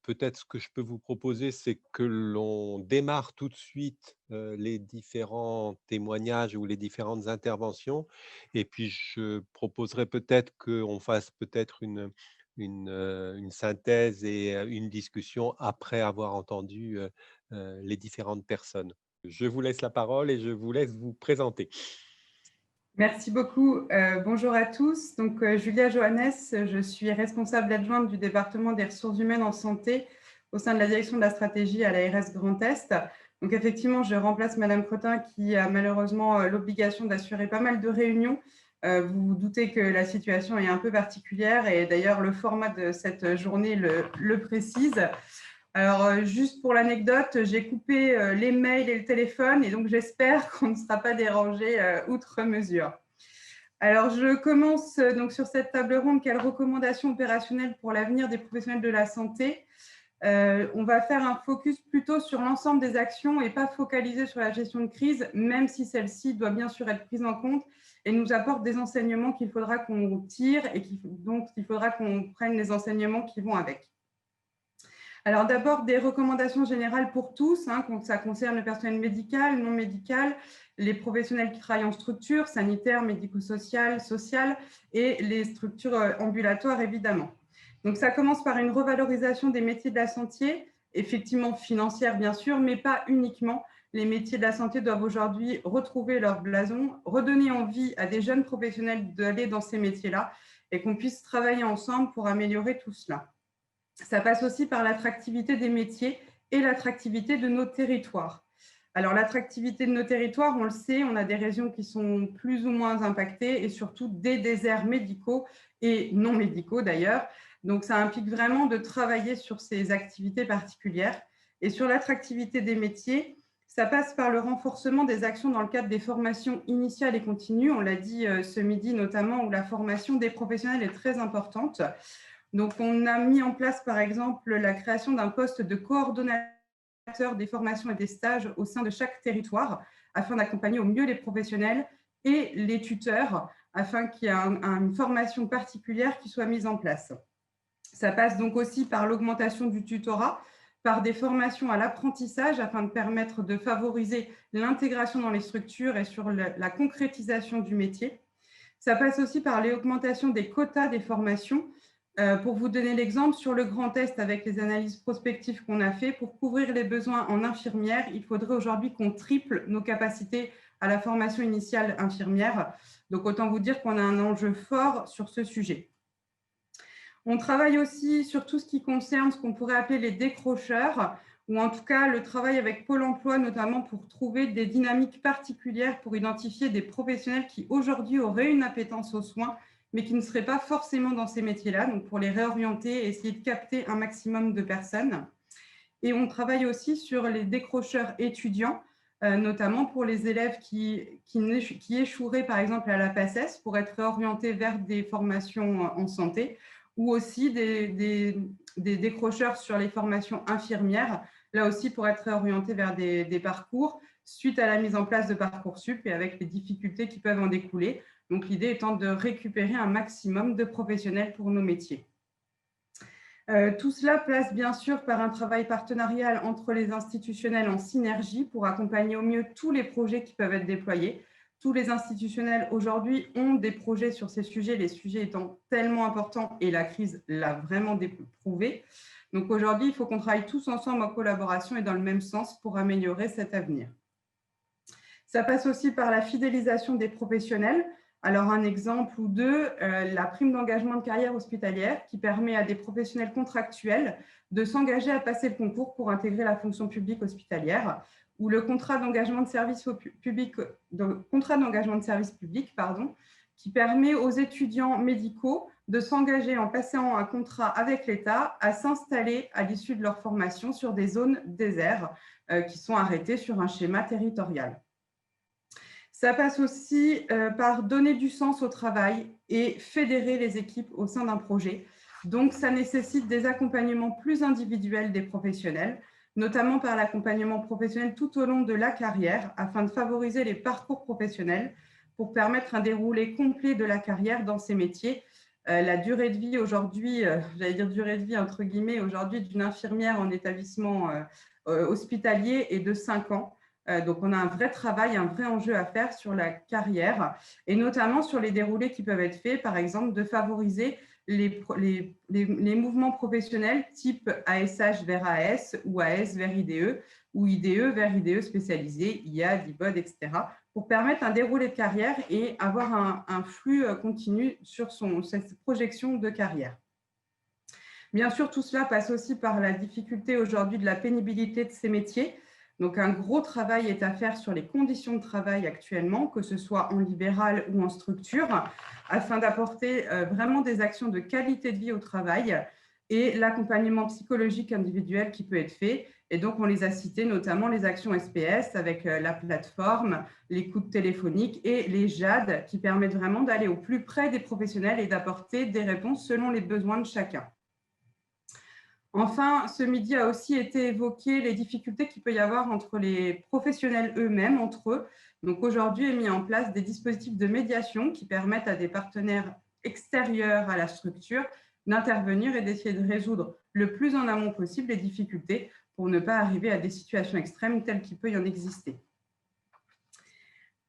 Peut-être ce que je peux vous proposer, c'est que l'on démarre tout de suite, les différents témoignages ou les différentes interventions et puis je proposerais peut-être qu'on fasse peut-être une synthèse et une discussion après avoir entendu, les différentes personnes. Je vous laisse la parole et je vous laisse vous présenter. Merci beaucoup. Bonjour à tous. Donc, Julia Johannes, je suis responsable adjointe du département des ressources humaines en santé au sein de la direction de la stratégie à l'ARS Grand Est. Donc, effectivement, je remplace Madame Crotin qui a malheureusement l'obligation d'assurer pas mal de réunions. Vous vous doutez que la situation est un peu particulière et d'ailleurs le format de cette journée le précise. Alors, juste pour l'anecdote, j'ai coupé les mails et le téléphone et donc j'espère qu'on ne sera pas dérangé outre mesure. Alors, je commence donc sur cette table ronde. Quelles recommandations opérationnelles pour l'avenir des professionnels de la santé? On va faire un focus plutôt sur l'ensemble des actions et pas focaliser sur la gestion de crise, même si celle-ci doit bien sûr être prise en compte et nous apporte des enseignements qu'il faudra qu'on tire et donc il faudra qu'on prenne les enseignements qui vont avec. Alors d'abord, des recommandations générales pour tous, ça concerne le personnel médical, non médical, les professionnels qui travaillent en structure, sanitaire, médico-sociale, sociale et les structures ambulatoires évidemment. Donc ça commence par une revalorisation des métiers de la santé, effectivement financière bien sûr, mais pas uniquement. Les métiers de la santé doivent aujourd'hui retrouver leur blason, redonner envie à des jeunes professionnels d'aller dans ces métiers-là et qu'on puisse travailler ensemble pour améliorer tout cela. Ça passe aussi par l'attractivité des métiers et l'attractivité de nos territoires. Alors, l'attractivité de nos territoires, on le sait, on a des régions qui sont plus ou moins impactées et surtout des déserts médicaux et non médicaux d'ailleurs. Donc, ça implique vraiment de travailler sur ces activités particulières. Et sur l'attractivité des métiers, ça passe par le renforcement des actions dans le cadre des formations initiales et continues. On l'a dit ce midi notamment, où la formation des professionnels est très importante. Donc, on a mis en place, par exemple, la création d'un poste de coordonnateur des formations et des stages au sein de chaque territoire afin d'accompagner au mieux les professionnels et les tuteurs afin qu'il y ait une formation particulière qui soit mise en place. Ça passe donc aussi par l'augmentation du tutorat, par des formations à l'apprentissage afin de permettre de favoriser l'intégration dans les structures et sur la concrétisation du métier. Ça passe aussi par l'augmentation des quotas des formations. Pour vous donner l'exemple, sur le Grand Est, avec les analyses prospectives qu'on a fait, pour couvrir les besoins en infirmières, il faudrait aujourd'hui qu'on triple nos capacités à la formation initiale infirmière. Donc, autant vous dire qu'on a un enjeu fort sur ce sujet. On travaille aussi sur tout ce qui concerne ce qu'on pourrait appeler les décrocheurs, ou en tout cas le travail avec Pôle emploi, notamment pour trouver des dynamiques particulières pour identifier des professionnels qui aujourd'hui auraient une appétence aux soins, mais qui ne seraient pas forcément dans ces métiers-là, donc pour les réorienter et essayer de capter un maximum de personnes. Et on travaille aussi sur les décrocheurs étudiants, notamment pour les élèves qui échoueraient par exemple à la PACES pour être réorientés vers des formations en santé, ou aussi des décrocheurs sur les formations infirmières, là aussi pour être réorientés vers des parcours suite à la mise en place de Parcoursup et avec les difficultés qui peuvent en découler. Donc l'idée étant de récupérer un maximum de professionnels pour nos métiers. Tout cela passe bien sûr par un travail partenarial entre les institutionnels en synergie pour accompagner au mieux tous les projets qui peuvent être déployés. Tous les institutionnels aujourd'hui ont des projets sur ces sujets, les sujets étant tellement importants et la crise l'a vraiment prouvé. Donc aujourd'hui, il faut qu'on travaille tous ensemble en collaboration et dans le même sens pour améliorer cet avenir. Ça passe aussi par la fidélisation des professionnels. Alors, un exemple ou deux, la prime d'engagement de carrière hospitalière qui permet à des professionnels contractuels de s'engager à passer le concours pour intégrer la fonction publique hospitalière, ou le contrat d'engagement de service public, qui permet aux étudiants médicaux de s'engager en passant un contrat avec l'État à s'installer à l'issue de leur formation sur des zones désertes qui sont arrêtées sur un schéma territorial. Ça passe aussi par donner du sens au travail et fédérer les équipes au sein d'un projet. Donc, ça nécessite des accompagnements plus individuels des professionnels, notamment par l'accompagnement professionnel tout au long de la carrière, afin de favoriser les parcours professionnels pour permettre un déroulé complet de la carrière dans ces métiers, La durée de vie aujourd'hui, j'allais dire durée de vie entre guillemets, aujourd'hui d'une infirmière en établissement hospitalier est de 5 ans. Donc, on a un vrai travail, un vrai enjeu à faire sur la carrière et notamment sur les déroulés qui peuvent être faits, par exemple, de favoriser les mouvements professionnels type ASH vers AS ou AS vers IDE ou IDE vers IDE spécialisé, IA, DIBOD, etc., pour permettre un déroulé de carrière et avoir un flux continu sur cette projection de carrière. Bien sûr, tout cela passe aussi par la difficulté aujourd'hui de la pénibilité de ces métiers. Donc, un gros travail est à faire sur les conditions de travail actuellement, que ce soit en libéral ou en structure, afin d'apporter vraiment des actions de qualité de vie au travail et l'accompagnement psychologique individuel qui peut être fait. Et donc, on les a cités, notamment les actions SPS avec la plateforme, l'écoute téléphonique et les JAD qui permettent vraiment d'aller au plus près des professionnels et d'apporter des réponses selon les besoins de chacun. Enfin, ce midi a aussi été évoqué les difficultés qu'il peut y avoir entre les professionnels eux-mêmes, entre eux. Donc aujourd'hui, est mis en place des dispositifs de médiation qui permettent à des partenaires extérieurs à la structure d'intervenir et d'essayer de résoudre le plus en amont possible les difficultés pour ne pas arriver à des situations extrêmes telles qu'il peut y en exister.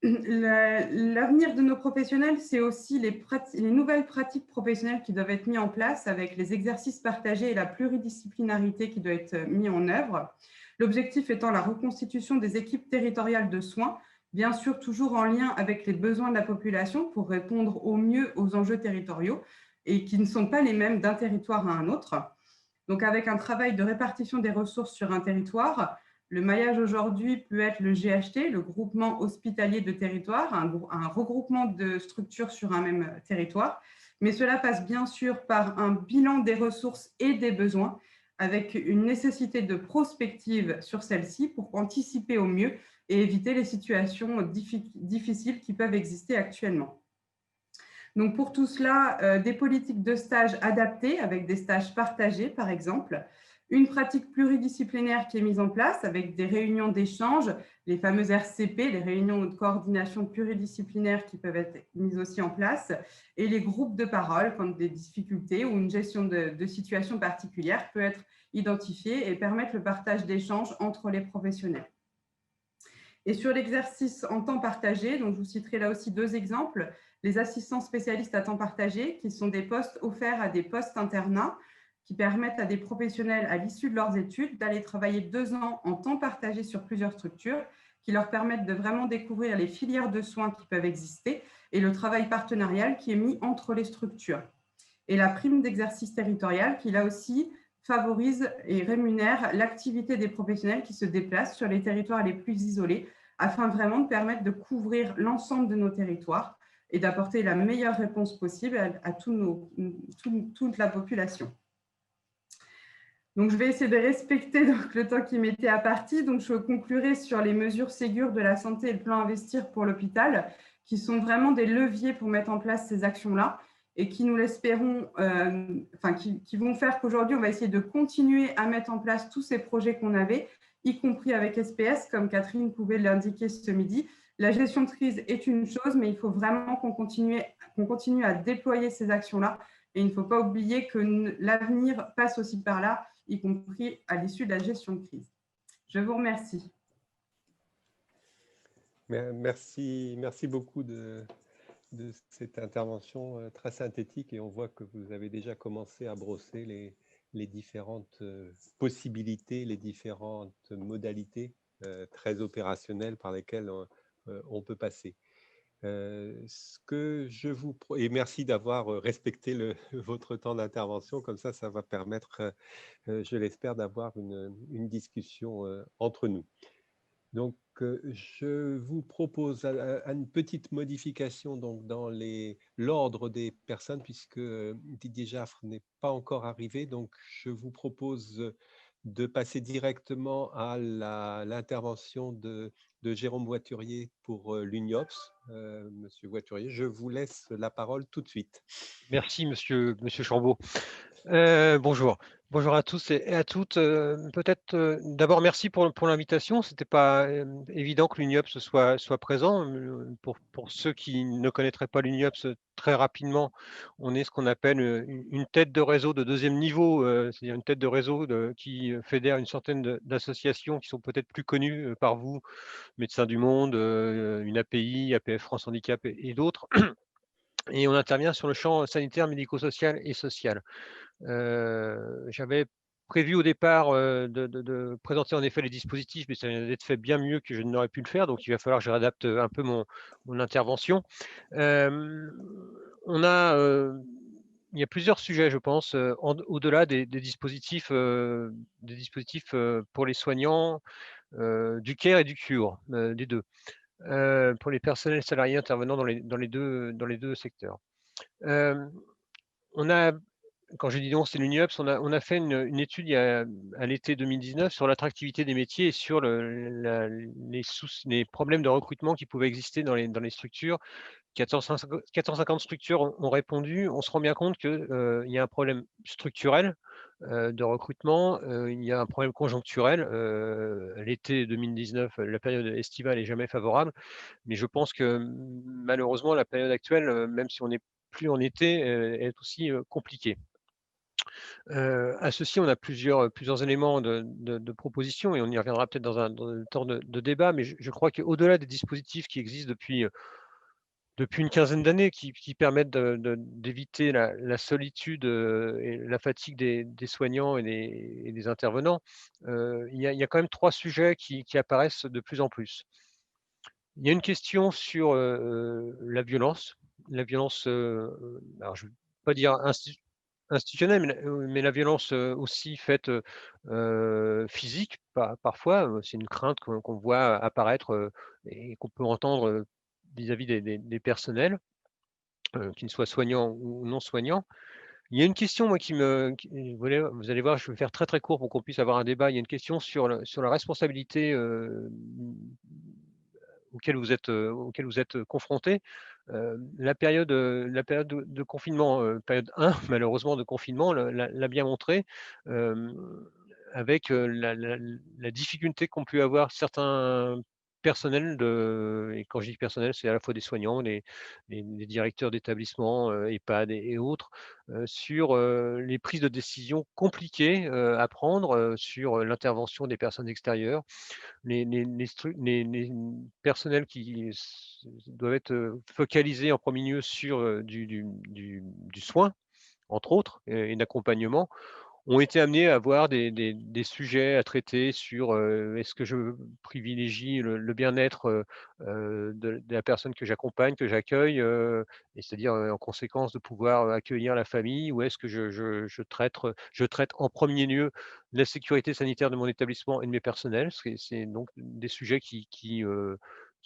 L'avenir de nos professionnels, c'est aussi les nouvelles pratiques professionnelles qui doivent être mises en place avec les exercices partagés et la pluridisciplinarité qui doit être mise en œuvre. L'objectif étant la reconstitution des équipes territoriales de soins, bien sûr toujours en lien avec les besoins de la population pour répondre au mieux aux enjeux territoriaux et qui ne sont pas les mêmes d'un territoire à un autre. Donc avec un travail de répartition des ressources sur un territoire, le maillage aujourd'hui peut être le GHT, le groupement hospitalier de territoire, un regroupement de structures sur un même territoire, mais cela passe bien sûr par un bilan des ressources et des besoins, avec une nécessité de prospective sur celle-ci pour anticiper au mieux et éviter les situations difficiles qui peuvent exister actuellement. Donc pour tout cela, des politiques de stage adaptées avec des stages partagés par exemple, une pratique pluridisciplinaire qui est mise en place avec des réunions d'échange, les fameuses RCP, les réunions de coordination pluridisciplinaire qui peuvent être mises aussi en place, et les groupes de parole quand des difficultés ou une gestion de situations particulières peut être identifiée et permettre le partage d'échanges entre les professionnels. Et sur l'exercice en temps partagé, donc je vous citerai là aussi 2 exemples, les assistants spécialistes à temps partagé, qui sont des postes offerts à des postes internats, qui permettent à des professionnels à l'issue de leurs études d'aller travailler 2 ans en temps partagé sur plusieurs structures, qui leur permettent de vraiment découvrir les filières de soins qui peuvent exister et le travail partenarial qui est mis entre les structures. Et la prime d'exercice territorial qui là aussi favorise et rémunère l'activité des professionnels qui se déplacent sur les territoires les plus isolés afin vraiment de permettre de couvrir l'ensemble de nos territoires et d'apporter la meilleure réponse possible à toute la population. Donc, je vais essayer de respecter donc, le temps qui m'était imparti. Donc, je conclurai sur les mesures Ségur de la santé et le plan Investir pour l'hôpital, qui sont vraiment des leviers pour mettre en place ces actions-là et qui, nous l'espérons, qui vont faire qu'aujourd'hui, on va essayer de continuer à mettre en place tous ces projets qu'on avait, y compris avec SPS, comme Catherine pouvait l'indiquer ce midi. La gestion de crise est une chose, mais il faut vraiment qu'on continue à déployer ces actions-là. Et il ne faut pas oublier que l'avenir passe aussi par là, y compris à l'issue de la gestion de crise. Je vous remercie. Merci beaucoup de cette intervention très synthétique et on voit que vous avez déjà commencé à brosser les différentes possibilités, les différentes modalités très opérationnelles par lesquelles on peut passer. Et merci d'avoir respecté votre temps d'intervention, comme ça va permettre, je l'espère, d'avoir une discussion entre nous. Donc, je vous propose une petite modification donc, dans l'ordre des personnes, puisque Didier Jaffre n'est pas encore arrivé. Donc, je vous propose de passer directement à l'intervention de Jérôme Voiturier pour l'UNIOPS. Monsieur Voiturier, je vous laisse la parole tout de suite. Merci, monsieur Chambaud. Bonjour. Bonjour à tous et à toutes. Peut-être, d'abord merci pour l'invitation. C'était pas, évident que l'UNIOPS soit présent. Pour ceux qui ne connaîtraient pas l'UNIOPS, très rapidement, on est ce qu'on appelle, une tête de réseau de deuxième niveau, c'est-à-dire une tête de réseau qui fédère une centaine d'associations qui sont peut-être plus connues, par vous, Médecins du Monde, une API, APF France Handicap et d'autres, et on intervient sur le champ sanitaire, médico-social et social. J'avais prévu au départ, de présenter en effet les dispositifs, mais ça vient d'être fait bien mieux que je n'aurais pu le faire, donc il va falloir que je réadapte, un peu mon intervention. Hem, on a, il y a plusieurs sujets, je pense, au-delà des dispositifs, pour les soignants, du care et du cure, des 2, pour les personnels salariés intervenant dans les deux secteurs. Hem, on a Quand je dis non, c'est l'UNIOPS, on a fait une étude à l'été 2019 sur l'attractivité des métiers et sur les problèmes de recrutement qui pouvaient exister dans les structures. 450 structures ont répondu. On se rend bien compte que, il y a un problème structurel, de recrutement, il y a un problème conjoncturel. L'été 2019, la période estivale est jamais favorable, mais je pense que, malheureusement, la période actuelle, même si on n'est plus en été, est aussi, compliquée. À ceci, on a plusieurs éléments de propositions et on y reviendra peut-être dans un temps de débat, mais je crois qu'au-delà des dispositifs qui existent depuis une quinzaine d'années qui permettent d'éviter la solitude, et la fatigue des soignants et des intervenants, il y a quand même 3 sujets qui apparaissent de plus en plus. Il y a une question sur, la violence. La violence, alors je ne veux pas dire institutionnelle, mais la violence, aussi faite, physique parfois, c'est une crainte qu'on voit apparaître, et qu'on peut entendre, vis-à-vis des personnels, qu'ils soient soignants ou non soignants. Il y a une question moi vous allez voir, je vais faire très, très court pour qu'on puisse avoir un débat. Il y a une question sur la responsabilité, auquel vous êtes confrontés. La période de confinement, période 1 malheureusement de confinement l'a bien montré, hem, avec, la difficulté qu'ont pu avoir certains personnels et quand je dis personnel, c'est à la fois des soignants, les directeurs d'établissements, EHPAD et autres, sur, les prises de décision compliquées, à prendre, sur, l'intervention des personnes extérieures. Les personnels qui doivent être, focalisés en premier lieu sur, du soin, entre autres, et d'accompagnement, ont été amenés à avoir des sujets à traiter sur, est-ce que je privilégie le bien-être, de la personne que j'accompagne, que j'accueille, et c'est-à-dire, en conséquence de pouvoir, accueillir la famille, ou est-ce que je traite en premier lieu la sécurité sanitaire de mon établissement et de mes personnels? C'est donc des sujets qui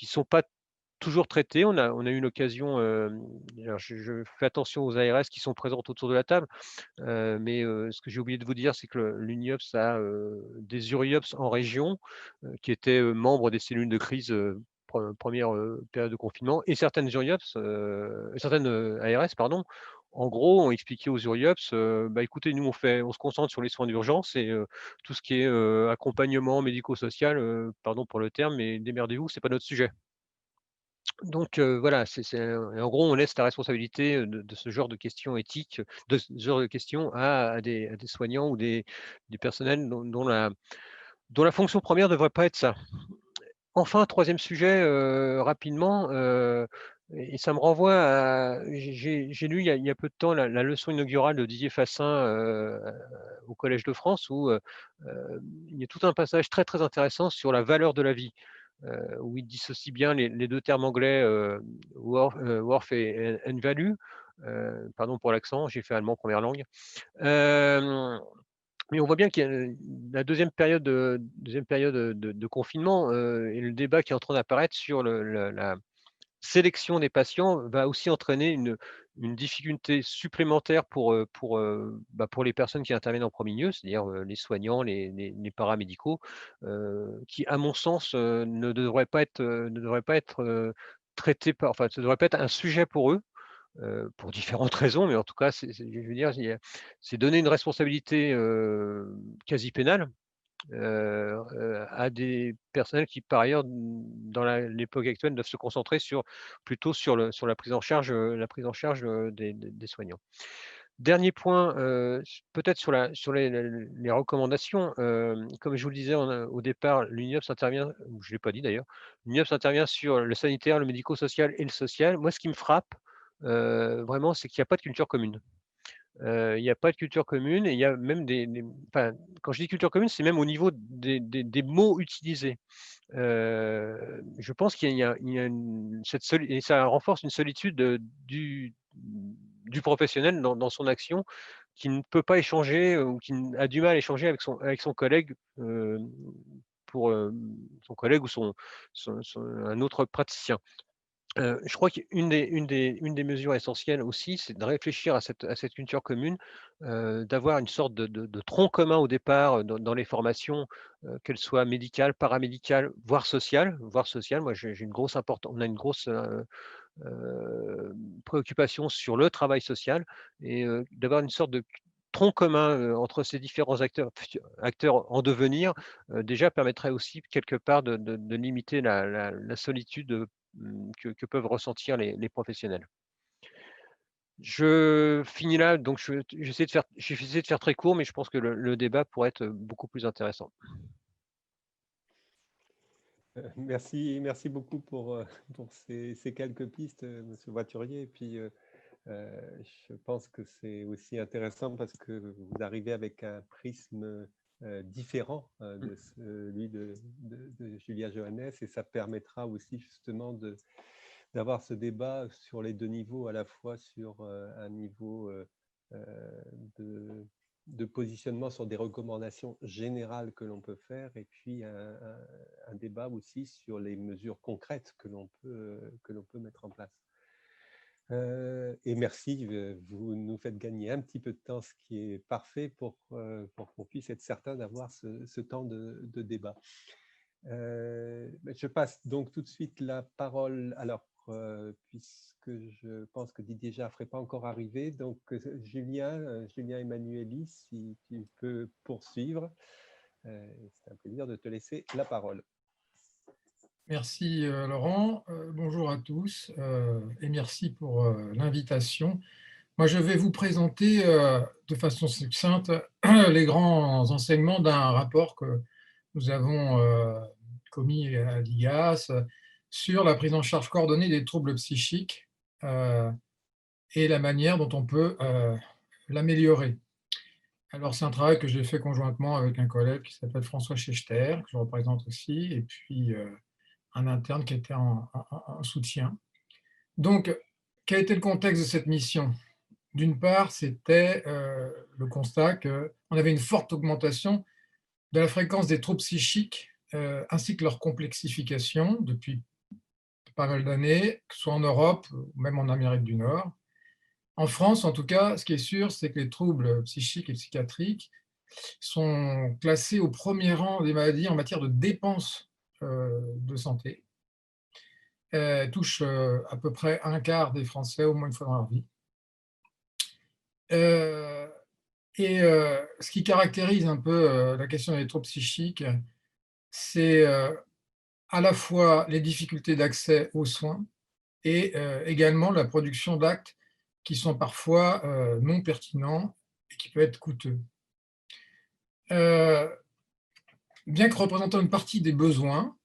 sont pas toujours traités. On a eu l'occasion, alors je fais attention aux ARS qui sont présentes autour de la table. Mais ce que j'ai oublié de vous dire, c'est que l'UNIOPS a, des URIOPS en région, qui étaient, membres des cellules de crise, 1re, période de confinement, et certaines URIOPS, certaines, ARS pardon, en gros, ont expliqué aux URIOPS, «Bah, écoutez, nous on se concentre sur les soins d'urgence et tout ce qui est, accompagnement médico-social, pardon pour le terme, mais démerdez-vous, c'est pas notre sujet». Donc voilà, et en gros, on laisse la responsabilité, de ce genre de questions éthiques, de ce genre de questions à des soignants ou des personnels dont la fonction première ne devrait pas être ça. Enfin, troisième sujet, rapidement, et ça me renvoie à j'ai lu il y a peu de temps la leçon inaugurale de Didier Fassin, au Collège de France où, il y a tout un passage très, très intéressant sur la valeur de la vie, où il dissocie bien les 2 termes anglais, worth and value. Pardon pour l'accent, j'ai fait allemand première langue. Hem Mais on voit bien qu'il y a la deuxième période de confinement, et le débat qui est en train d'apparaître sur la sélection des patients va aussi entraîner une difficulté supplémentaire pour les personnes qui interviennent en premier lieu, c'est-à-dire, les soignants, les paramédicaux, qui à mon sens, ne devraient pas être, traités, enfin, ça ne devrait pas être un sujet pour eux. pour différentes raisons, mais en tout cas, je veux dire, c'est donner une responsabilité quasi pénale à des personnels qui, par ailleurs, dans l'époque actuelle, doivent se concentrer plutôt sur la prise en charge des soignants. Dernier point, peut-être sur les recommandations, comme je vous le disais au départ, l'UNIOPS intervient, ou je ne l'ai pas dit d'ailleurs, l'UNIOPS intervient sur le sanitaire, le médico-social et le social. Moi, ce qui me frappe, vraiment, c'est qu'il n'y a pas de culture commune. Il n'y a pas de culture commune et il y a même enfin, quand je dis culture commune, c'est même au niveau des mots utilisés. Je pense qu'il y a et ça renforce une solitude, du professionnel dans son action, qui ne peut pas échanger, ou qui a du mal à échanger avec son collègue, pour, son collègue ou un autre praticien. Je crois qu'une des mesures essentielles aussi, c'est de réfléchir à cette culture commune, d'avoir une sorte de tronc commun au départ, dans les formations, qu'elles soient médicales, paramédicales, voire sociales. Voire sociales, moi j'ai une grosse on a une grosse, préoccupation sur le travail social et d'avoir une sorte de tronc commun, entre ces différents acteurs en devenir, déjà permettrait aussi quelque part de limiter la solitude, que peuvent ressentir les professionnels. Je finis là, donc j'ai essayé de faire très court, mais je pense que le débat pourrait être beaucoup plus intéressant. Merci beaucoup pour ces quelques pistes, Monsieur Voiturier. Et puis, je pense que c'est aussi intéressant parce que vous arrivez avec un prisme différent de celui de Julia Johannes, et ça permettra aussi justement d'avoir ce débat sur les deux niveaux, à la fois sur un niveau de positionnement sur des recommandations générales que l'on peut faire, et puis un débat aussi sur les mesures concrètes que l'on peut mettre en place. Et merci, vous nous faites gagner un petit peu de temps, ce qui est parfait pour qu'on puisse être certain d'avoir ce temps de débat. Je passe donc tout de suite la parole, alors, puisque je pense que Didier Jaffre n'est pas encore arrivé, donc Julien Emmanueli, si tu peux poursuivre. C'est un plaisir de te laisser la parole. Merci Laurent, bonjour à tous et merci pour l'invitation. Moi je vais vous présenter de façon succincte les grands enseignements d'un rapport que nous avons commis à l'IGAS sur la prise en charge coordonnée des troubles psychiques et la manière dont on peut l'améliorer. Alors c'est un travail que j'ai fait conjointement avec un collègue qui s'appelle François Schechter, que je représente aussi, et puis un interne qui était en soutien. Donc, quel était le contexte de cette mission? D'une part, c'était le constat qu'on avait une forte augmentation de la fréquence des troubles psychiques ainsi que leur complexification depuis pas mal d'années, que ce soit en Europe ou même en Amérique du Nord. En France, en tout cas, ce qui est sûr, c'est que les troubles psychiques et psychiatriques sont classés au premier rang des maladies en matière de dépenses de santé. Touchent à peu près un quart des Français au moins une fois dans leur vie. Ce qui caractérise un peu la question des troubles psychiques, c'est à la fois les difficultés d'accès aux soins et également la production d'actes qui sont parfois non pertinents et qui peuvent être coûteux. Bien que représentant une partie des besoins,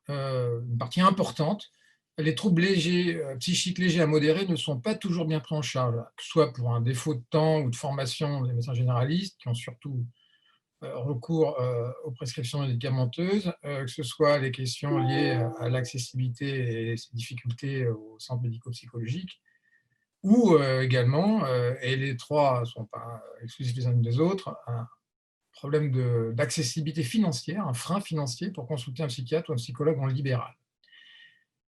une partie importante, les troubles légers, psychiques légers à modérés ne sont pas toujours bien pris en charge, que ce soit pour un défaut de temps ou de formation des médecins généralistes, qui ont surtout recours aux prescriptions médicamenteuses, que ce soit les questions liées à l'accessibilité et ses difficultés aux centres médico-psychologiques, ou également, et les trois ne sont pas exclusifs les uns des autres, un problème d'accessibilité financière, un frein financier pour consulter un psychiatre ou un psychologue en libéral.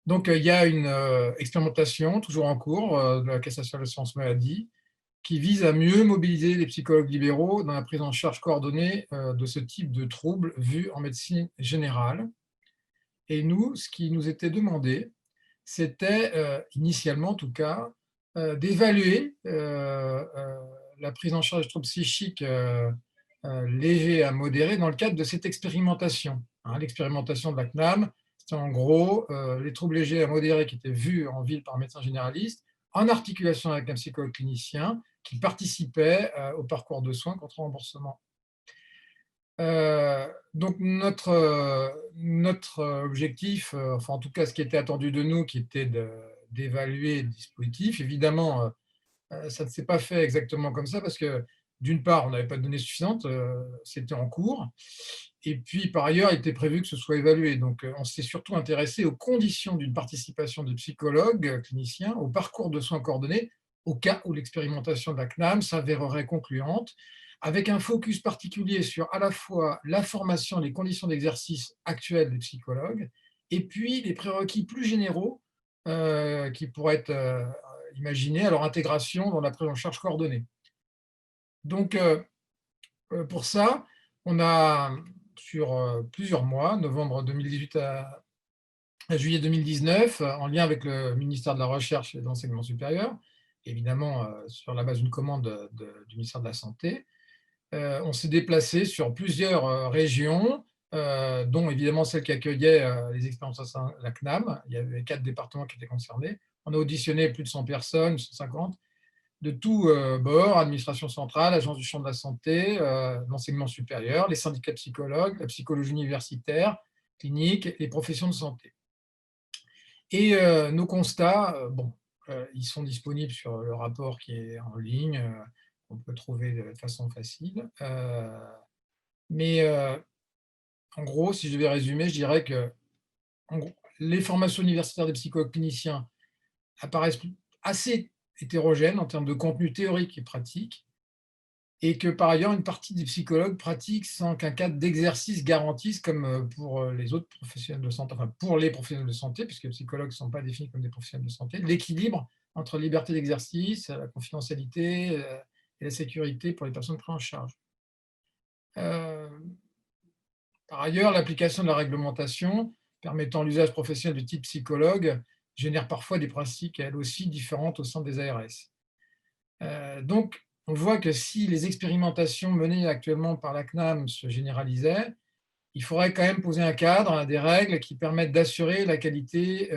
Donc, il y a une expérimentation toujours en cours de la Caisse nationale de l'assurance maladie qui vise à mieux mobiliser les psychologues libéraux dans la prise en charge coordonnée de ce type de troubles vus en médecine générale. Et nous, ce qui nous était demandé, c'était, initialement en tout cas, d'évaluer la prise en charge de troubles psychiques légers à modérés dans le cadre de cette expérimentation. L'expérimentation de la CNAM, c'était en gros les troubles légers à modérés qui étaient vus en ville par un médecin généraliste, en articulation avec un psychologue clinicien qui participait au parcours de soins contre remboursement. Donc notre objectif, enfin en tout cas ce qui était attendu de nous, qui était d'évaluer le dispositif, évidemment, ça ne s'est pas fait exactement comme ça parce que d'une part, on n'avait pas de données suffisantes, c'était en cours, et puis par ailleurs, il était prévu que ce soit évalué. Donc on s'est surtout intéressé aux conditions d'une participation de psychologues cliniciens au parcours de soins coordonnés au cas où l'expérimentation de la CNAM s'avérerait concluante, avec un focus particulier sur à la fois la formation, les conditions d'exercice actuelles des psychologues, et puis les prérequis plus généraux qui pourraient être imaginés à leur intégration dans la prise en charge coordonnée. Donc, pour ça, on a, sur plusieurs mois, novembre 2018 à juillet 2019, en lien avec le ministère de la Recherche et de l'Enseignement supérieur, évidemment sur la base d'une commande du ministère de la Santé, on s'est déplacé sur plusieurs régions, dont évidemment celle qui accueillait les expérimentations de la CNAM. Il y avait 4 départements qui étaient concernés. On a auditionné plus de 100 personnes, 150, de tous bords, administration centrale, agence du champ de la santé, l'enseignement supérieur, les syndicats de psychologues, la psychologie universitaire, clinique, les professions de santé. Et nos constats, ils sont disponibles sur le rapport qui est en ligne, on peut trouver de façon facile. Mais en gros, si je devais résumer, je dirais que les formations universitaires des psychologues cliniciens apparaissent assez hétérogènes en termes de contenu théorique et pratique, et que par ailleurs, une partie des psychologues pratiquent sans qu'un cadre d'exercice garantisse, comme pour les autres professionnels de santé, enfin pour les professionnels de santé, puisque les psychologues ne sont pas définis comme des professionnels de santé, l'équilibre entre liberté d'exercice, la confidentialité et la sécurité pour les personnes prises en charge. Par ailleurs, l'application de la réglementation permettant l'usage professionnel du type psychologue génère parfois des pratiques, elles aussi, différentes au sein des ARS. Donc, on voit que si les expérimentations menées actuellement par la CNAM se généralisaient, il faudrait quand même poser un cadre, des règles qui permettent d'assurer la qualité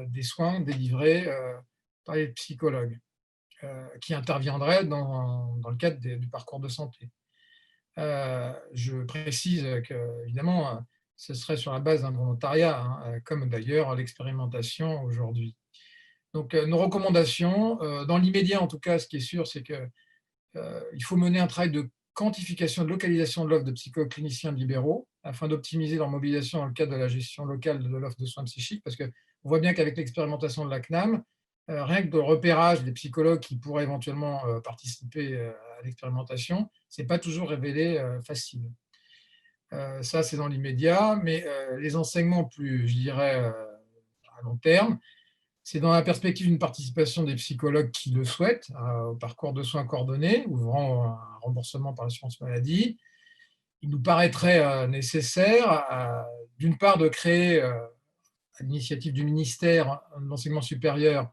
des soins délivrés par les psychologues qui interviendraient dans le cadre du parcours de santé. Je précise que, évidemment, ce serait sur la base d'un volontariat, comme d'ailleurs l'expérimentation aujourd'hui. Donc, nos recommandations, dans l'immédiat en tout cas, ce qui est sûr, c'est qu'il faut mener un travail de quantification et de localisation de l'offre de psychologues cliniciens libéraux afin d'optimiser leur mobilisation dans le cadre de la gestion locale de l'offre de soins psychiques, parce qu'on voit bien qu'avec l'expérimentation de la CNAM, rien que de repérage des psychologues qui pourraient éventuellement participer à l'expérimentation, ce n'est pas toujours révélé facile. Ça, c'est dans l'immédiat, mais les enseignements plus, je dirais, à long terme, c'est dans la perspective d'une participation des psychologues qui le souhaitent au parcours de soins coordonnés, ouvrant un remboursement par l'assurance maladie. Il nous paraîtrait nécessaire, d'une part, de créer, à l'initiative du ministère de l'Enseignement supérieur,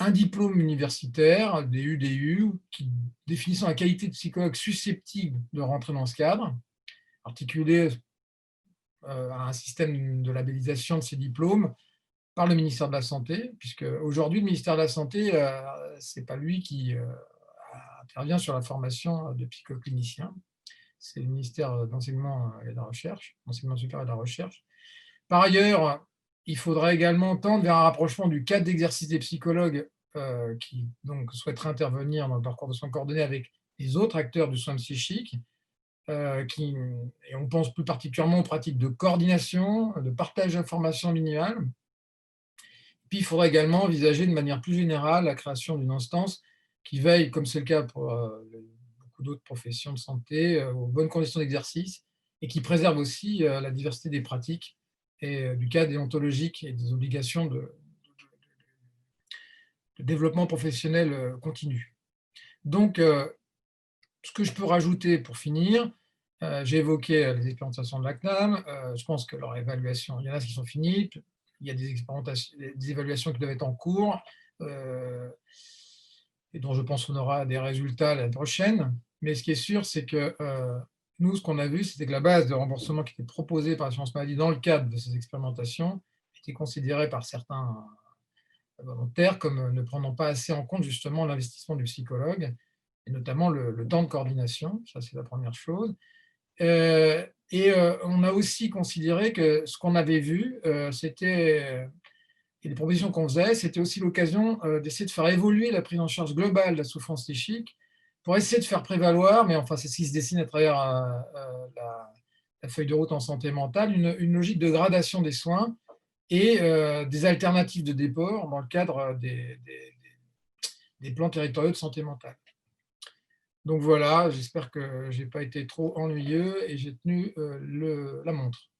un diplôme universitaire, DU, qui définissant la qualité de psychologue susceptible de rentrer dans ce cadre, articulé à un système de labellisation de ces diplômes par le ministère de la Santé, puisque aujourd'hui, le ministère de la Santé, ce n'est pas lui qui intervient sur la formation de psychocliniciens, c'est le ministère de l'Enseignement et de la Recherche, l'Enseignement supérieur et de la Recherche. Par ailleurs, il faudrait également tendre vers un rapprochement du cadre d'exercice des psychologues qui donc souhaiteraient intervenir dans le parcours de soins coordonnés avec les autres acteurs du soin psychique, et on pense plus particulièrement aux pratiques de coordination, de partage d'informations minimales. Puis, il faudrait également envisager de manière plus générale la création d'une instance qui veille, comme c'est le cas pour beaucoup d'autres professions de santé, aux bonnes conditions d'exercice et qui préserve aussi la diversité des pratiques et du cadre déontologique et des obligations de développement professionnel continu. Donc, ce que je peux rajouter pour finir, j'ai évoqué les expérimentations de la CNAM, je pense que leur évaluation, il y en a qui sont finies, il y a des évaluations qui doivent être en cours. et dont je pense qu'on aura des résultats l'année prochaine. Mais ce qui est sûr, c'est que nous, ce qu'on a vu, c'était que la base de remboursement qui était proposée par l'assurance maladie dans le cadre de ces expérimentations était considérée par certains volontaires comme ne prenant pas assez en compte justement l'investissement du psychologue, et notamment le temps de coordination. Ça, c'est la première chose. On a aussi considéré que ce qu'on avait vu, et les propositions qu'on faisait, c'était aussi l'occasion d'essayer de faire évoluer la prise en charge globale de la souffrance psychique pour essayer de faire prévaloir, mais enfin c'est ce qui se dessine à travers la feuille de route en santé mentale, une logique de gradation des soins et des alternatives de déport dans le cadre des plans territoriaux de santé mentale. Donc voilà, j'espère que je n'ai pas été trop ennuyeux et j'ai tenu la montre.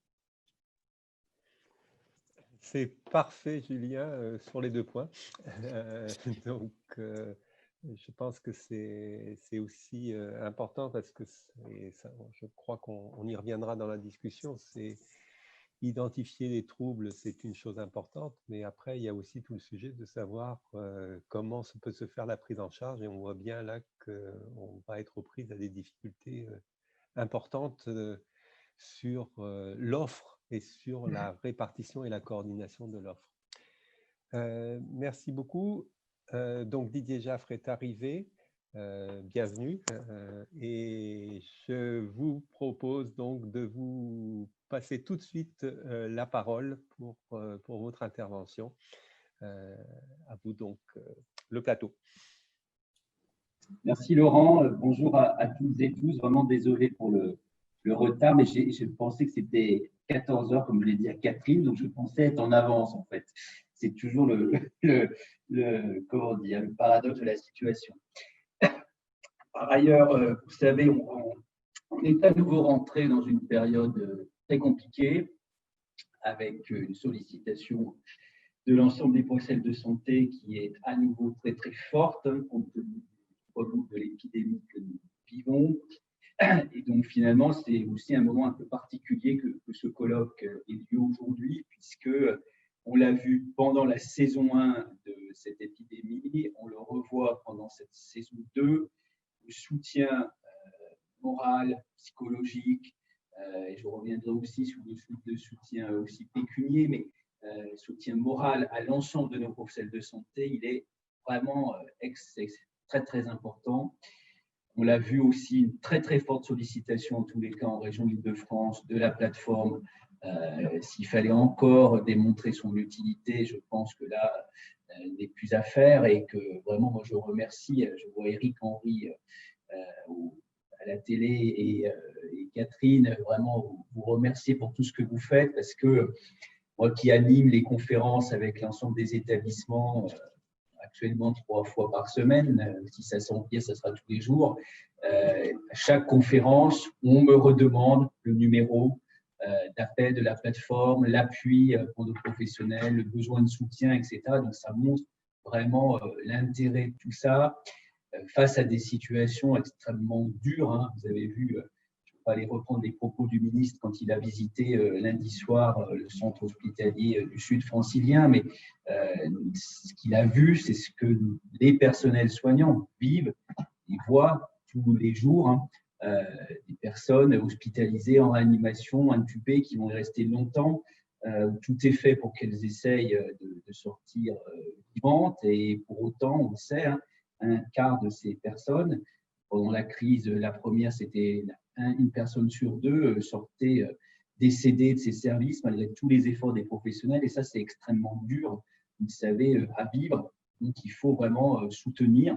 C'est parfait, Julien, sur les 2 points. Donc, je pense que c'est aussi important parce que ça, je crois qu'on y reviendra dans la discussion. C'est identifier les troubles, c'est une chose importante, mais après, il y a aussi tout le sujet de savoir comment peut se faire la prise en charge. Et on voit bien là qu'on va être aux prises à des difficultés importantes sur l'offre et sur la répartition et la coordination de l'offre. Merci beaucoup. Donc Didier Jaffre est arrivé. Bienvenue. Et je vous propose donc de vous passer tout de suite la parole pour votre intervention. À vous donc le plateau. Merci Laurent. Bonjour à toutes et tous. Vraiment désolé pour le retard, mais j'ai pensé que c'était 14 heures, comme je l'ai dit à Catherine, donc je pensais être en avance en fait. C'est toujours comment dire, le paradoxe de la situation. Par ailleurs, vous savez, on est à nouveau rentré dans une période très compliquée avec une sollicitation de l'ensemble des professionnels de santé qui est à nouveau très très forte compte tenu de l'épidémie que nous vivons. Et donc finalement, c'est aussi un moment un peu particulier que ce colloque ait lieu aujourd'hui, puisque on l'a vu pendant la saison 1 de cette épidémie, on le revoit pendant cette saison 2, le soutien moral, psychologique, et je reviendrai aussi sur le soutien aussi pécunier, mais soutien moral à l'ensemble de nos professionnels de santé, il est vraiment très très important. On l'a vu aussi, une très très forte sollicitation en tous les cas en région Île-de-France de la plateforme. S'il fallait encore démontrer son utilité, je pense que là, il n'est plus à faire et que vraiment, moi je remercie, je vois Eric Henry à la télé et Catherine, vraiment vous remercier pour tout ce que vous faites parce que moi qui anime les conférences avec l'ensemble des établissements, actuellement 3 fois par semaine, si ça s'empire, ça sera tous les jours. À chaque conférence, on me redemande le numéro d'appel de la plateforme, l'appui pour nos professionnels, le besoin de soutien, etc. Donc, ça montre vraiment l'intérêt de tout ça face à des situations extrêmement dures. Hein. Vous avez vu, je ne vais pas aller reprendre les propos du ministre quand il a visité lundi soir le centre hospitalier du Sud francilien, mais ce qu'il a vu, c'est ce que les personnels soignants vivent et voient tous les jours. Hein. Des personnes hospitalisées en réanimation, intubées, qui vont y rester longtemps. Tout est fait pour qu'elles essayent de sortir vivantes et pour autant, on le sait, hein, un quart de ces personnes, pendant la crise, la première, c'était une personne sur 2 sortait décédée de ces services malgré tous les efforts des professionnels et ça, c'est extrêmement dur, vous le savez, à vivre. Donc, il faut vraiment soutenir.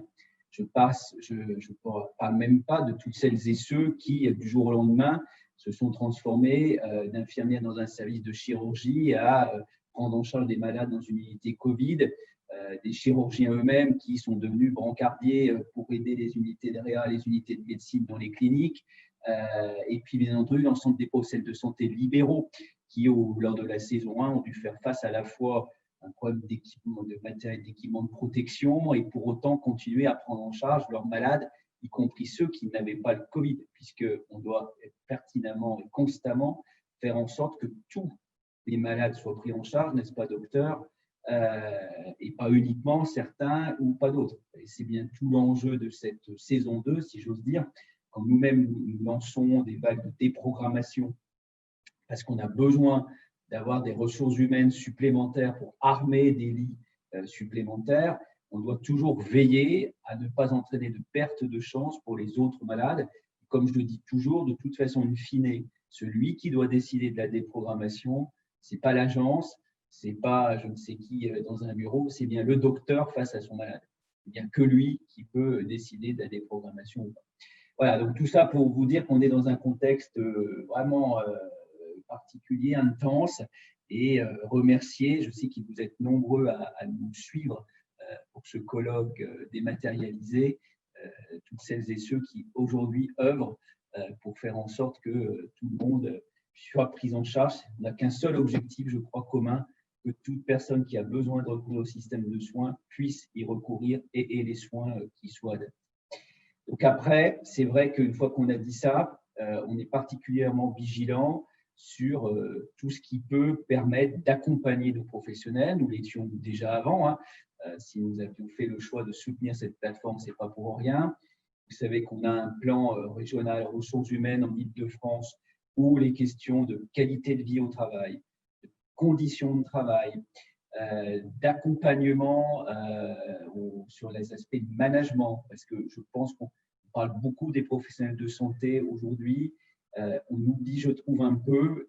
Je parle même pas de toutes celles et ceux qui, du jour au lendemain, se sont transformés d'infirmières dans un service de chirurgie à prendre en charge des malades dans une unité Covid, des chirurgiens eux-mêmes qui sont devenus brancardiers pour aider les unités de réa, les unités de médecine dans les cliniques, et puis bien entendu l'ensemble des professionnels de santé libéraux qui, lors de la saison 1, ont dû faire face à la fois un problème d'équipement, de matériel, d'équipement de protection et pour autant continuer à prendre en charge leurs malades, y compris ceux qui n'avaient pas le Covid, puisqu'on doit pertinemment et constamment faire en sorte que tous les malades soient pris en charge, n'est-ce pas, docteur, et pas uniquement certains ou pas d'autres. Et c'est bien tout l'enjeu de cette saison 2, si j'ose dire, quand nous-mêmes nous lançons des vagues de déprogrammation, parce qu'on a besoin d'avoir des ressources humaines supplémentaires pour armer des lits supplémentaires, on doit toujours veiller à ne pas entraîner de perte de chance pour les autres malades. Comme je le dis toujours, de toute façon, in fine, celui qui doit décider de la déprogrammation, ce n'est pas l'agence, ce n'est pas je ne sais qui dans un bureau, c'est bien le docteur face à son malade. Il n'y a que lui qui peut décider de la déprogrammation ou pas. Voilà, donc tout ça pour vous dire qu'on est dans un contexte vraiment particulier, intense, et remercier, je sais que vous êtes nombreux à nous suivre pour ce colloque dématérialisé, toutes celles et ceux qui aujourd'hui œuvrent pour faire en sorte que tout le monde soit pris en charge. On n'a qu'un seul objectif, je crois, commun, que toute personne qui a besoin de recourir au système de soins puisse y recourir et les soins qui soient adaptés. Donc après, c'est vrai qu'une fois qu'on a dit ça, on est particulièrement vigilant sur tout ce qui peut permettre d'accompagner nos professionnels. Nous l'étions déjà avant. Hein. Si nous avions fait le choix de soutenir cette plateforme, ce n'est pas pour rien. Vous savez qu'on a un plan régional ressources humaines en Île-de-France où les questions de qualité de vie au travail, de conditions de travail, d'accompagnement sur les aspects de management, parce que je pense qu'on parle beaucoup des professionnels de santé aujourd'hui, on oublie, je trouve, un peu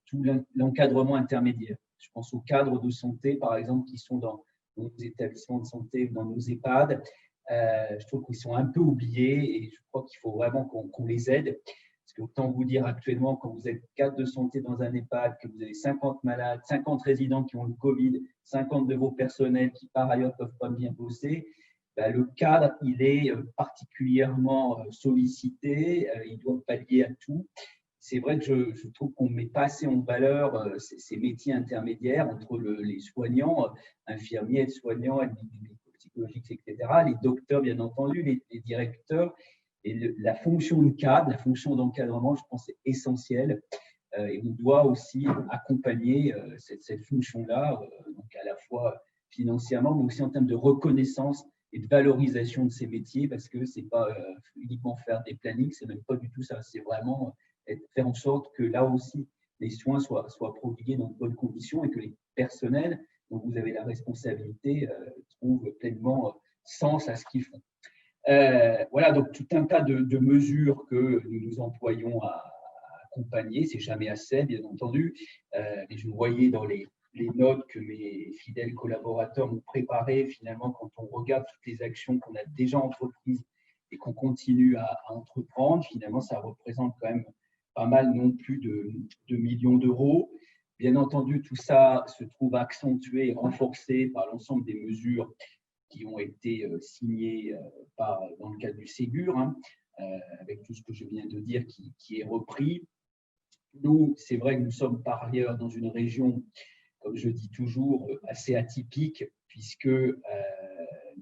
tout l'encadrement intermédiaire. Je pense aux cadres de santé, par exemple, qui sont dans nos établissements de santé, dans nos EHPAD. Je trouve qu'ils sont un peu oubliés et je crois qu'il faut vraiment qu'on les aide. Parce que autant vous dire actuellement, quand vous êtes cadre de santé dans un EHPAD, que vous avez 50 malades, 50 résidents qui ont le Covid, 50 de vos personnels qui par ailleurs ne peuvent pas bien bosser, le cadre, il est particulièrement sollicité, il doit pallier à tout. C'est vrai que je trouve qu'on ne met pas assez en valeur ces métiers intermédiaires entre les soignants, infirmiers, aides-soignants, aides psychologiques, etc., les docteurs, bien entendu, les directeurs. Et la fonction de cadre, la fonction d'encadrement, je pense, est essentielle. Et on doit aussi accompagner cette fonction-là, donc à la fois financièrement, mais aussi en termes de reconnaissance et de valorisation de ces métiers, parce que ce n'est pas uniquement faire des plannings, c'est même pas du tout ça. C'est vraiment faire en sorte que là aussi, les soins soient prodigués dans de bonnes conditions et que les personnels dont vous avez la responsabilité trouvent pleinement sens à ce qu'ils font. Voilà, donc tout un tas de mesures que nous nous employons à accompagner. C'est jamais assez, bien entendu, mais je voyais dans les notes que mes fidèles collaborateurs m'ont préparées. Finalement, quand on regarde toutes les actions qu'on a déjà entreprises et qu'on continue à entreprendre, finalement, ça représente quand même pas mal non plus de millions d'euros. Bien entendu, tout ça se trouve accentué et renforcé par l'ensemble des mesures qui ont été signées dans le cadre du Ségur, hein, avec tout ce que je viens de dire qui est repris. Nous, c'est vrai que nous sommes par ailleurs dans une région, comme je dis toujours, assez atypique, puisque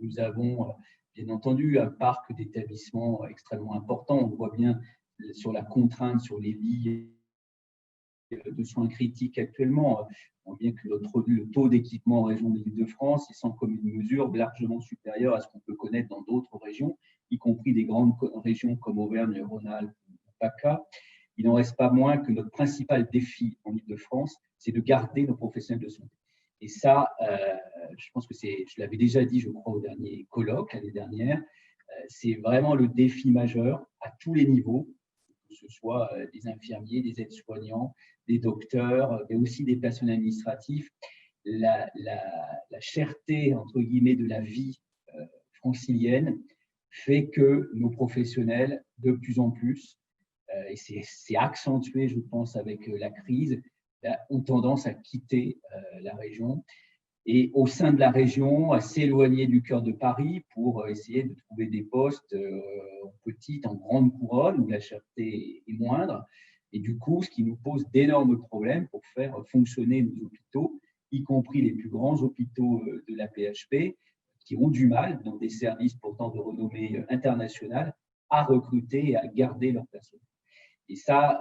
nous avons bien entendu un parc d'établissements extrêmement important. On voit bien sur la contrainte sur les lits de soins critiques actuellement. On voit bien que le taux d'équipement en région de l'Île-de-France est sans commune mesure largement supérieur à ce qu'on peut connaître dans d'autres régions, y compris des grandes régions comme Auvergne-Rhône-Alpes ou PACA. Il n'en reste pas moins que notre principal défi en Île-de-France, c'est de garder nos professionnels de santé. Et ça, je pense que je l'avais déjà dit, je crois, au dernier colloque l'année dernière, c'est vraiment le défi majeur à tous les niveaux, que ce soit des infirmiers, des aides-soignants, des docteurs, mais aussi des personnels administratifs. La cherté, entre guillemets, de la vie francilienne fait que nos professionnels, de plus en plus, et c'est accentué, je pense, avec la crise, ont tendance à quitter la région et au sein de la région, à s'éloigner du cœur de Paris pour essayer de trouver des postes en petite, en grande couronne, où la cherté est moindre. Et du coup, ce qui nous pose d'énormes problèmes pour faire fonctionner nos hôpitaux, y compris les plus grands hôpitaux de la PHP, qui ont du mal, dans des services pourtant de renommée internationale, à recruter et à garder leur personnel. Et ça,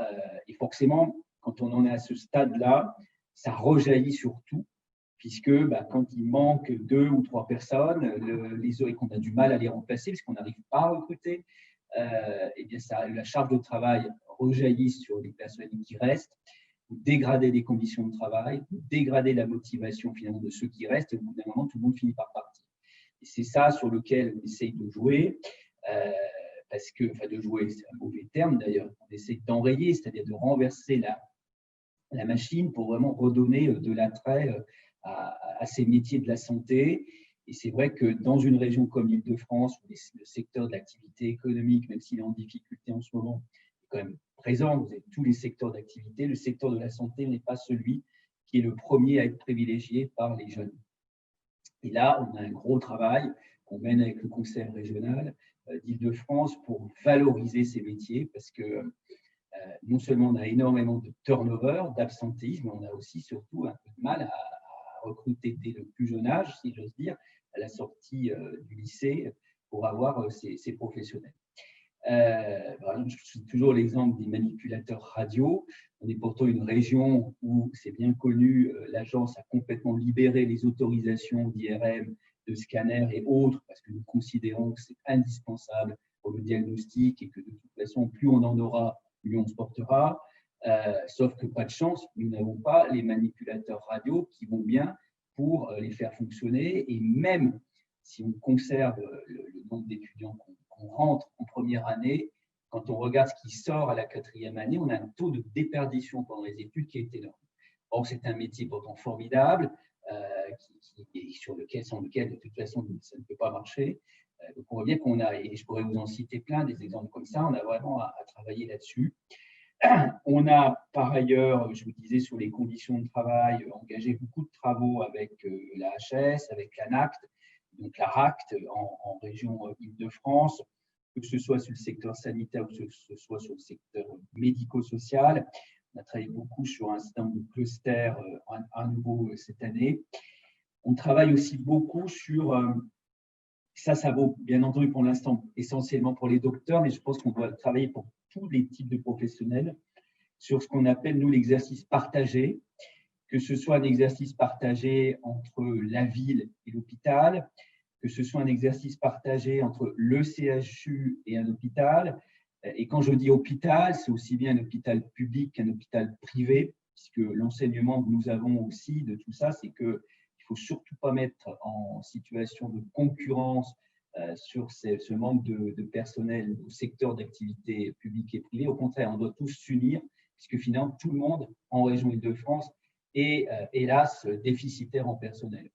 et forcément, quand on en est à ce stade-là, ça rejaillit sur tout. puisque quand il manque 2 ou 3 personnes, et qu'on a du mal à les remplacer parce qu'on n'arrive pas à recruter, eh bien la charge de travail rejaillit sur les personnes qui restent, dégrader les conditions de travail, dégrader la motivation finalement de ceux qui restent, et au bout d'un moment, tout le monde finit par partir. Et c'est ça sur lequel on essaye de jouer, parce que, enfin de jouer, c'est un mauvais terme d'ailleurs, on essaye d'enrayer, c'est-à-dire de renverser la machine pour vraiment redonner de l'attrait à ces métiers de la santé. Et c'est vrai que dans une région comme l'Île-de-France, où le secteur de l'activité économique, même s'il est en difficulté en ce moment, est quand même présent, vous avez tous les secteurs d'activité, le secteur de la santé n'est pas celui qui est le premier à être privilégié par les jeunes. Et là, on a un gros travail qu'on mène avec le conseil régional d'Île-de-France pour valoriser ces métiers, parce que non seulement on a énormément de turnover, d'absentéisme, mais on a aussi surtout un peu de mal à recruter dès le plus jeune âge, si j'ose dire, à la sortie du lycée, pour avoir ces professionnels. Je suis toujours l'exemple des manipulateurs radio. On est pourtant une région où, c'est bien connu, l'agence a complètement libéré les autorisations d'IRM, de scanners et autres, parce que nous considérons que c'est indispensable pour le diagnostic et que de toute façon, plus on en aura, mieux on se portera. Sauf que pas de chance, nous n'avons pas les manipulateurs radio qui vont bien pour les faire fonctionner. Et même si on conserve le nombre d'étudiants qu'on rentre en première année, quand on regarde ce qui sort à la 4e année, on a un taux de déperdition pendant les études qui est énorme. Or, c'est un métier pourtant formidable, sans lequel, de toute façon, ça ne peut pas marcher. Donc, on voit bien qu'on a, et je pourrais vous en citer plein, des exemples comme ça, on a vraiment à travailler là-dessus. On a par ailleurs, je vous disais, sur les conditions de travail, engagé beaucoup de travaux avec la HS, avec l'ANACT, donc la RACT en région Île-de-France, que ce soit sur le secteur sanitaire ou que ce soit sur le secteur médico-social. On a travaillé beaucoup sur un certain nombre de clusters à nouveau cette année. On travaille aussi beaucoup sur, ça vaut bien entendu pour l'instant essentiellement pour les docteurs, mais je pense qu'on doit travailler pour tous les types de professionnels sur ce qu'on appelle, nous, l'exercice partagé, que ce soit un exercice partagé entre la ville et l'hôpital, que ce soit un exercice partagé entre le CHU et un hôpital. Et quand je dis hôpital, c'est aussi bien un hôpital public qu'un hôpital privé, puisque l'enseignement que nous avons aussi de tout ça, c'est qu'il ne faut surtout pas mettre en situation de concurrence sur ce manque de personnel au secteur d'activité publique et privée. Au contraire, on doit tous s'unir, puisque finalement, tout le monde en région Île-de-France est, hélas, déficitaire en personnel.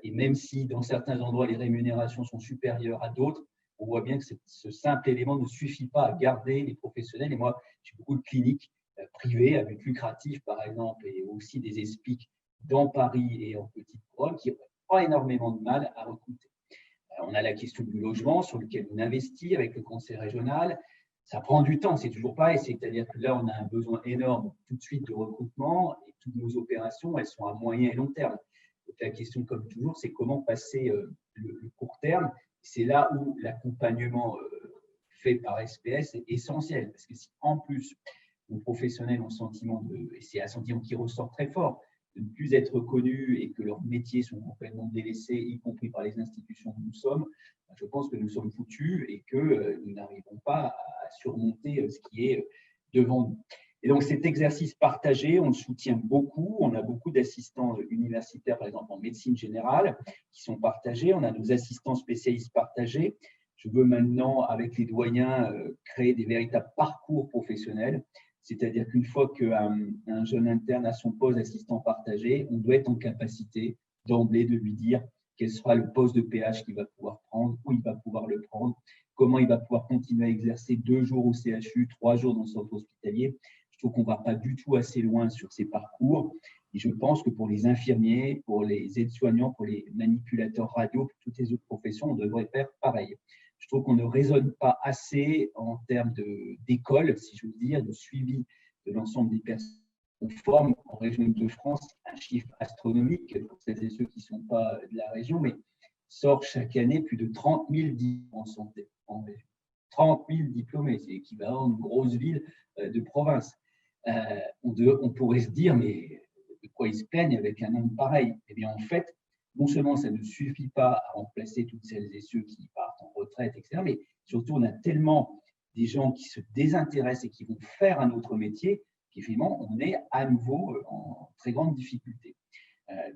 Et même si dans certains endroits, les rémunérations sont supérieures à d'autres, on voit bien que ce simple élément ne suffit pas à garder les professionnels. Et moi, j'ai beaucoup de cliniques privées à but lucratif, par exemple, et aussi des ESPIC dans Paris et en petite couronne qui n'ont pas énormément de mal à recruter. On a la question du logement sur lequel on investit avec le conseil régional. Ça prend du temps, c'est toujours pareil. C'est-à-dire que là, on a un besoin énorme tout de suite de recrutement et toutes nos opérations, elles sont à moyen et long terme. Donc, la question, comme toujours, c'est comment passer le court terme. C'est là où l'accompagnement fait par SPS est essentiel. Parce que si en plus, nos professionnels ont le sentiment, et c'est un sentiment qui ressort très fort, de ne plus être reconnus et que leurs métiers sont complètement délaissés, y compris par les institutions où nous sommes, je pense que nous sommes foutus et que nous n'arrivons pas à surmonter ce qui est devant nous. Et donc, cet exercice partagé, on le soutient beaucoup. On a beaucoup d'assistants universitaires, par exemple en médecine générale, qui sont partagés. On a nos assistants spécialistes partagés. Je veux maintenant, avec les doyens, créer des véritables parcours professionnels. C'est-à-dire qu'une fois qu'un jeune interne a son poste d'assistant partagé, on doit être en capacité d'emblée de lui dire quel sera le poste de PH qu'il va pouvoir prendre, où il va pouvoir le prendre, comment il va pouvoir continuer à exercer 2 jours au CHU, 3 jours dans le centre hospitalier. Je trouve qu'on ne va pas du tout assez loin sur ces parcours. Et je pense que pour les infirmiers, pour les aides-soignants, pour les manipulateurs radio, pour toutes les autres professions, on devrait faire pareil. Je trouve qu'on ne raisonne pas assez en termes d'école, si je veux dire, de suivi de l'ensemble des personnes qu'on forme en région de France. Un chiffre astronomique pour celles et ceux qui ne sont pas de la région, mais sort chaque année plus de 30 000 diplômés en santé en région. 30 000 diplômés, c'est équivalent à une grosse ville de province. On pourrait se dire, mais de quoi ils se plaignent avec un nombre pareil. Eh bien, en fait, non seulement ça ne suffit pas à remplacer toutes celles et ceux qui partent en retraite, etc., mais surtout, on a tellement des gens qui se désintéressent et qui vont faire un autre métier qu'effectivement, on est à nouveau en très grande difficulté.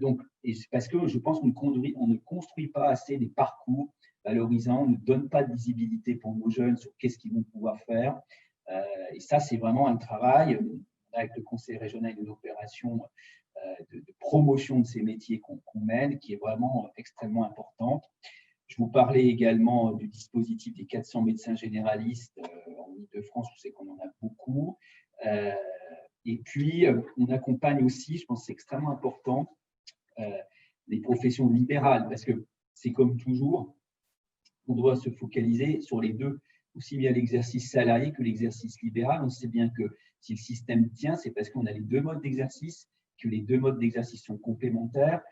Donc, et c'est parce que je pense qu'on ne construit pas assez des parcours valorisants, on ne donne pas de visibilité pour nos jeunes sur qu'est-ce qu'ils vont pouvoir faire. Et ça, c'est vraiment un travail avec le Conseil régional de l'opération de promotion de ces métiers qu'on mène, qui est vraiment extrêmement importante. Je vous parlais également du dispositif des 400 médecins généralistes en Ile-de-France, où c'est qu'on en a beaucoup. Et puis, on accompagne aussi, je pense que c'est extrêmement important, les professions libérales, parce que c'est comme toujours, on doit se focaliser sur les deux, aussi bien l'exercice salarié que l'exercice libéral. On sait bien que si le système tient, c'est parce qu'on a les deux modes d'exercice, que les deux modes d'exercice sont complémentaires.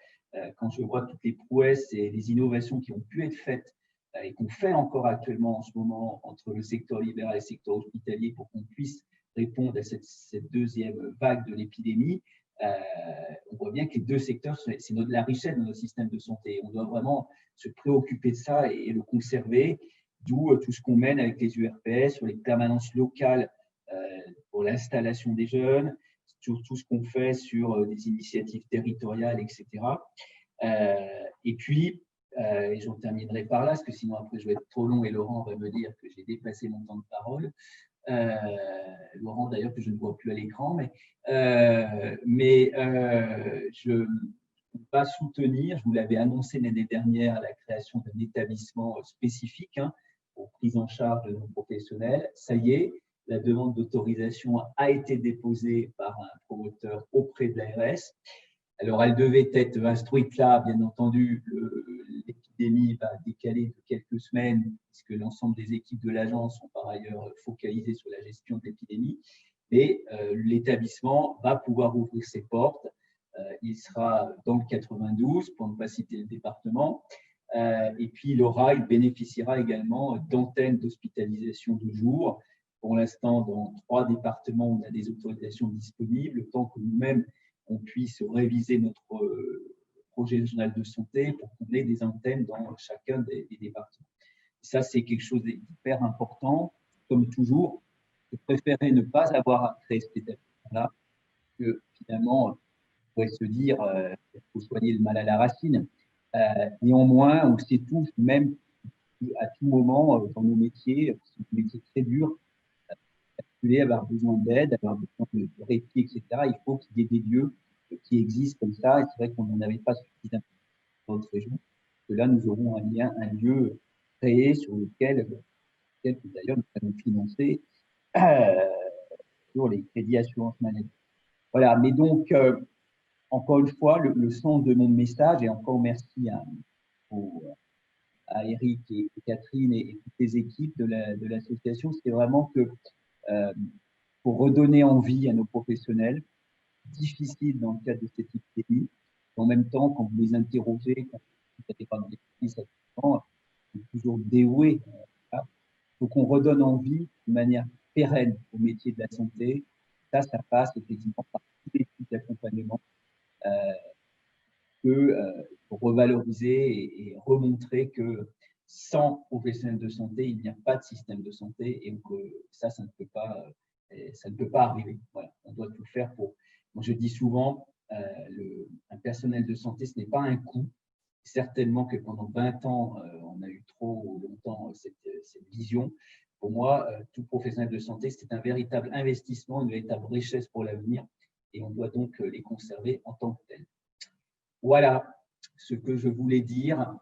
Quand je vois toutes les prouesses et les innovations qui ont pu être faites et qu'on fait encore actuellement en ce moment entre le secteur libéral et le secteur hospitalier pour qu'on puisse répondre à cette deuxième vague de l'épidémie, on voit bien que les deux secteurs, c'est la richesse de notre système de santé. On doit vraiment se préoccuper de ça et le conserver, d'où tout ce qu'on mène avec les URPS sur les permanences locales pour l'installation des jeunes, sur tout ce qu'on fait sur des initiatives territoriales, etc. Et puis, et j'en terminerai par là, parce que sinon après je vais être trop long et Laurent va me dire que j'ai dépassé mon temps de parole. Laurent d'ailleurs que je ne vois plus à l'écran, mais je vais soutenir, je vous l'avais annoncé l'année dernière, la création d'un établissement spécifique pour prise en charge de nos professionnels. Ça y est, la demande d'autorisation a été déposée par un promoteur auprès de l'ARS. Alors, elle devait être instruite là, bien entendu, l'épidémie va décaler de quelques semaines, puisque l'ensemble des équipes de l'agence sont par ailleurs focalisées sur la gestion de l'épidémie. Et l'établissement va pouvoir ouvrir ses portes. Il sera dans le 92, pour ne pas citer le département. Et puis, il bénéficiera également d'antennes d'hospitalisation de jour. Pour l'instant, dans 3 départements, on a des autorisations disponibles, le temps que nous-mêmes, on puisse réviser notre projet régional de santé pour qu'on ait des antennes dans chacun des départements. Ça, c'est quelque chose d'hyper important. Comme toujours, je préférais ne pas avoir à créer cet établissement-là, que finalement, on pourrait se dire qu'il faut soigner le mal à la racine. Néanmoins, on sait tous, même à tout moment, dans nos métiers, c'est des métiers très durs, avoir besoin d'aide, avoir besoin de répit, etc. Il faut qu'il y ait des lieux qui existent comme ça. Et c'est vrai qu'on n'en avait pas suffisamment dans notre région. Que là, nous aurons un lieu créé sur lequel d'ailleurs nous allons financer sur les crédits assurance maladie. Voilà. Mais donc, encore une fois, le sens de mon message, et encore merci à Eric et Catherine et toutes les équipes de l'association, c'est vraiment que pour redonner envie à nos professionnels, difficile dans le cadre de cette épidémie. En même temps, quand vous les interrogez, quand vous n'avez pas de toujours dévoués. Il faut qu'on redonne envie de manière pérenne au métier de la santé. Ça passe effectivement par tous les types d'accompagnement pour revaloriser et remontrer que sans professionnels de santé, il n'y a pas de système de santé et que ça ne peut pas arriver. Voilà. On doit tout faire pour. Moi, je dis souvent, un personnel de santé, ce n'est pas un coût. Certainement que pendant 20 ans, on a eu trop longtemps cette vision. Pour moi, tout professionnel de santé, c'est un véritable investissement, une véritable richesse pour l'avenir et on doit donc les conserver en tant que tels. Voilà ce que je voulais dire.